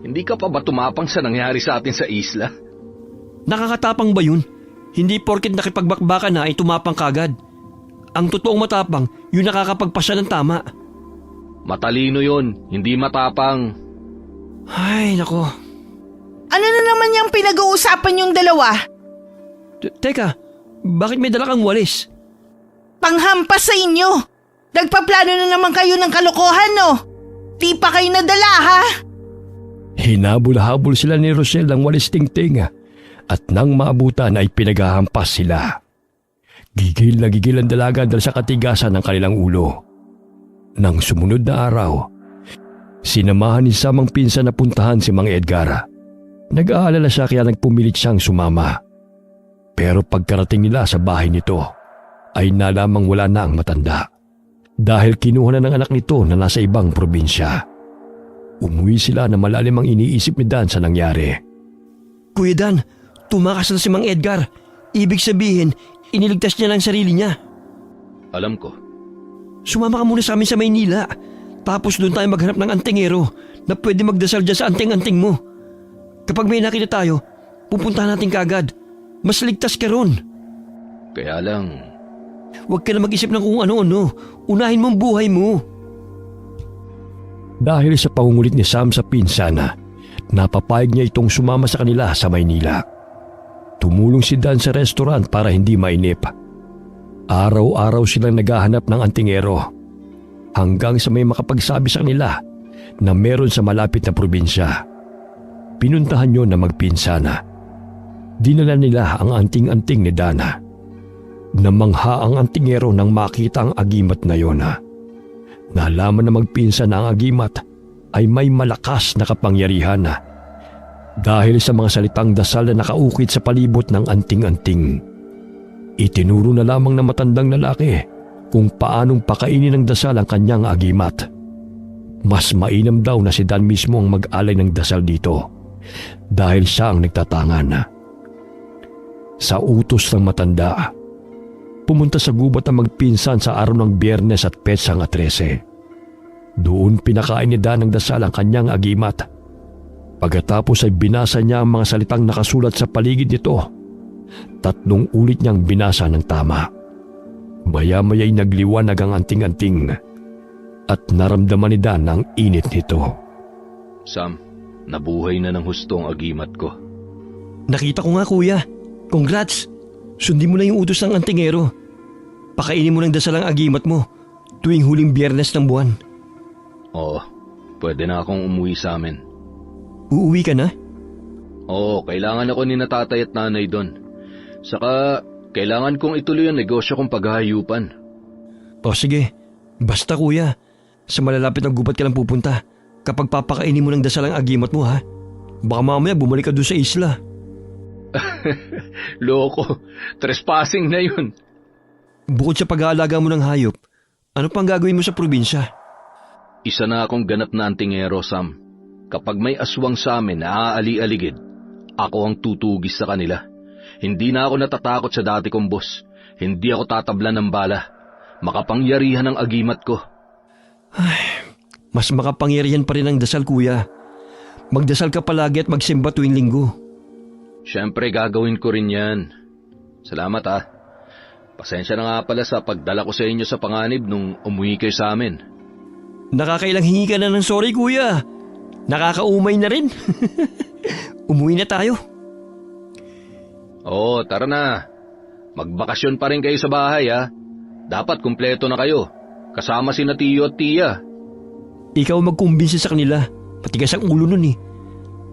Hindi ka pa ba tumapang sa nangyari sa atin sa isla? Nakakatapang ba yun? Hindi porket nakipagbakbakan na ay tumapang kagad. Ang totoong matapang, yun nakakapagpasya ng tama. Matalino yun, hindi matapang. Ay, nako. Ano na naman yung pinag-uusapan yung dalawa? Teka, bakit may dala kang walis? Panghampas sa inyo. Nagpaplano na naman kayo ng kalokohan, no? Di pa kayo nadala, ha? Hinabol-habol sila ni Rochelle ng walis tingting at nang maabutan ay pinaghahampas sila. Gigil na gigil ang dalaga dahil sa katigasan ng kanilang ulo. Nang sumunod na araw, sinamahan ni Sam ang pinsan na puntahan si Mang Edgar. Nag-aalala siya kaya nagpumilit siyang sumama. Pero pagkarating nila sa bahay nito, ay nalamang wala na ang matanda. Dahil kinuha na ng anak nito na nasa ibang probinsya. Umuwi sila na malalim ang iniisip ni Dan sa nangyari. Kuya Dan, tumakas na si Mang Edgar. Ibig sabihin, iniligtas niya lang sarili niya. Alam ko. Sumama ka muna sa amin sa Maynila. Tapos doon tayo maghanap ng antingero na pwede magdasal dyan sa anting-anting mo. Kapag may nakita tayo, pupuntahan natin kaagad. Mas ligtas ka ron. Kaya lang... Huwag ka na mag-isip ng kung ano-ano. Unahin mo ang buhay mo. Dahil sa pangungulit ni Sam sa pinsana, napapayag niya itong sumama sa kanila sa Maynila. Tumulong si Dan sa restaurant para hindi mainip. Araw-araw silang naghahanap ng antingero hanggang sa may makapagsabi sa kanila na meron sa malapit na probinsya. Pinuntahan yun na magpinsana. Dinala nila ang anting-anting ni Dana. Namangha ang antingero nang makita ang agimat na yon. Nalaman na magpinsan na ang agimat ay may malakas na kapangyarihan dahil sa mga salitang dasal na nakaukit sa palibot ng anting-anting. Itinuro na lamang ng matandang lalaki kung paanong pakainin ng dasal ang kanyang agimat. Mas mainam daw na si Dan mismo ang mag-alay ng dasal dito dahil siya ang nagtatangan. Sa utos ng matanda, pumunta sa gubat ang magpinsan sa araw ng Biyernes at Petsang 13. Doon pinakain ni Dan ng dasal ang kanyang agimat. Pagkatapos ay binasa niya ang mga salitang nakasulat sa paligid nito. 3 ulit niyang binasa ng tama. Maya-maya'y nagliwanag ang anting-anting at naramdaman ni Dan ang init nito. Sam, nabuhay na ng husto ang agimat ko. Nakita ko nga kuya. Congrats! Sundin mo na yung utos ng antingero. Pakainin mo ng dasal ang agimat mo tuwing huling Biyernes ng buwan. Oo, pwede na akong umuwi sa amin. Uuwi ka na? Oo, kailangan ako ni na tatay at nanay doon. Saka, kailangan kong ituloy ang negosyo kong paghahayupan. O sige, basta kuya. Sa malalapit na gubat ka lang pupunta kapag papakainin mo ng dasal ang agimat mo ha. Baka mamaya bumalik ka doon sa isla. Loko, trespassing na yun. Bukod sa pag-aalaga mo ng hayop, ano pang gagawin mo sa probinsya? Isa na akong ganap na antingero, Sam. Kapag may aswang sa amin na aali-aligid, ako ang tutugis sa kanila. Hindi na ako natatakot sa dati kong boss. Hindi ako tatablan ng bala. Makapangyarihan ang agimat ko. Ay, mas makapangyarihan pa rin ang dasal kuya. Magdasal ka palagi at magsimba tuwing linggo. Siyempre gagawin ko rin yan. Salamat ah. Pasensya na nga pala sa pagdala ko sa inyo sa panganib nung umuwi kayo sa amin. Nakakailang hingi ka na ng sorry kuya. Nakakaumay na rin. Umuwi na tayo. Oo, tara na. Magbakasyon pa rin kayo sa bahay ah. Dapat kumpleto na kayo. Kasama si na Tiyo at Tia. Ikaw magkumbinsi sa kanila. Patigas ang ulo nun eh.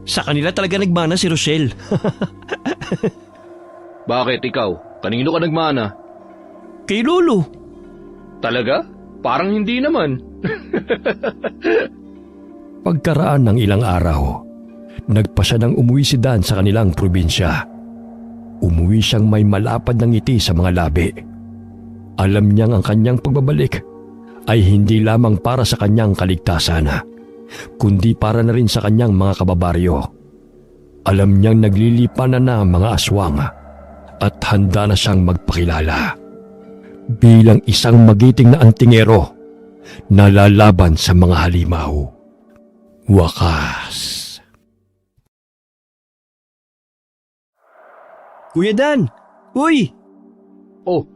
Sa kanila talaga nagmana si Rochelle. Bakit ikaw? Kanino ka nagmana? Kay Lolo. Talaga? Parang hindi naman. Pagkaraan ng ilang araw, nagpasya ng umuwi si Dan sa kanilang probinsya. Umuwi siyang may malapad ng ngiti sa mga labi. Alam niyang ang kanyang pagbabalik ay hindi lamang para sa kanyang kaligtasan, kundi para na rin sa kanyang mga kababaryo. Alam niyang naglilipanan na ang mga aswang at handa na siyang magpakilala bilang isang magiting na antingero na lalaban sa mga halimaw. Wakas. Kuya Dan! Uy! Oh,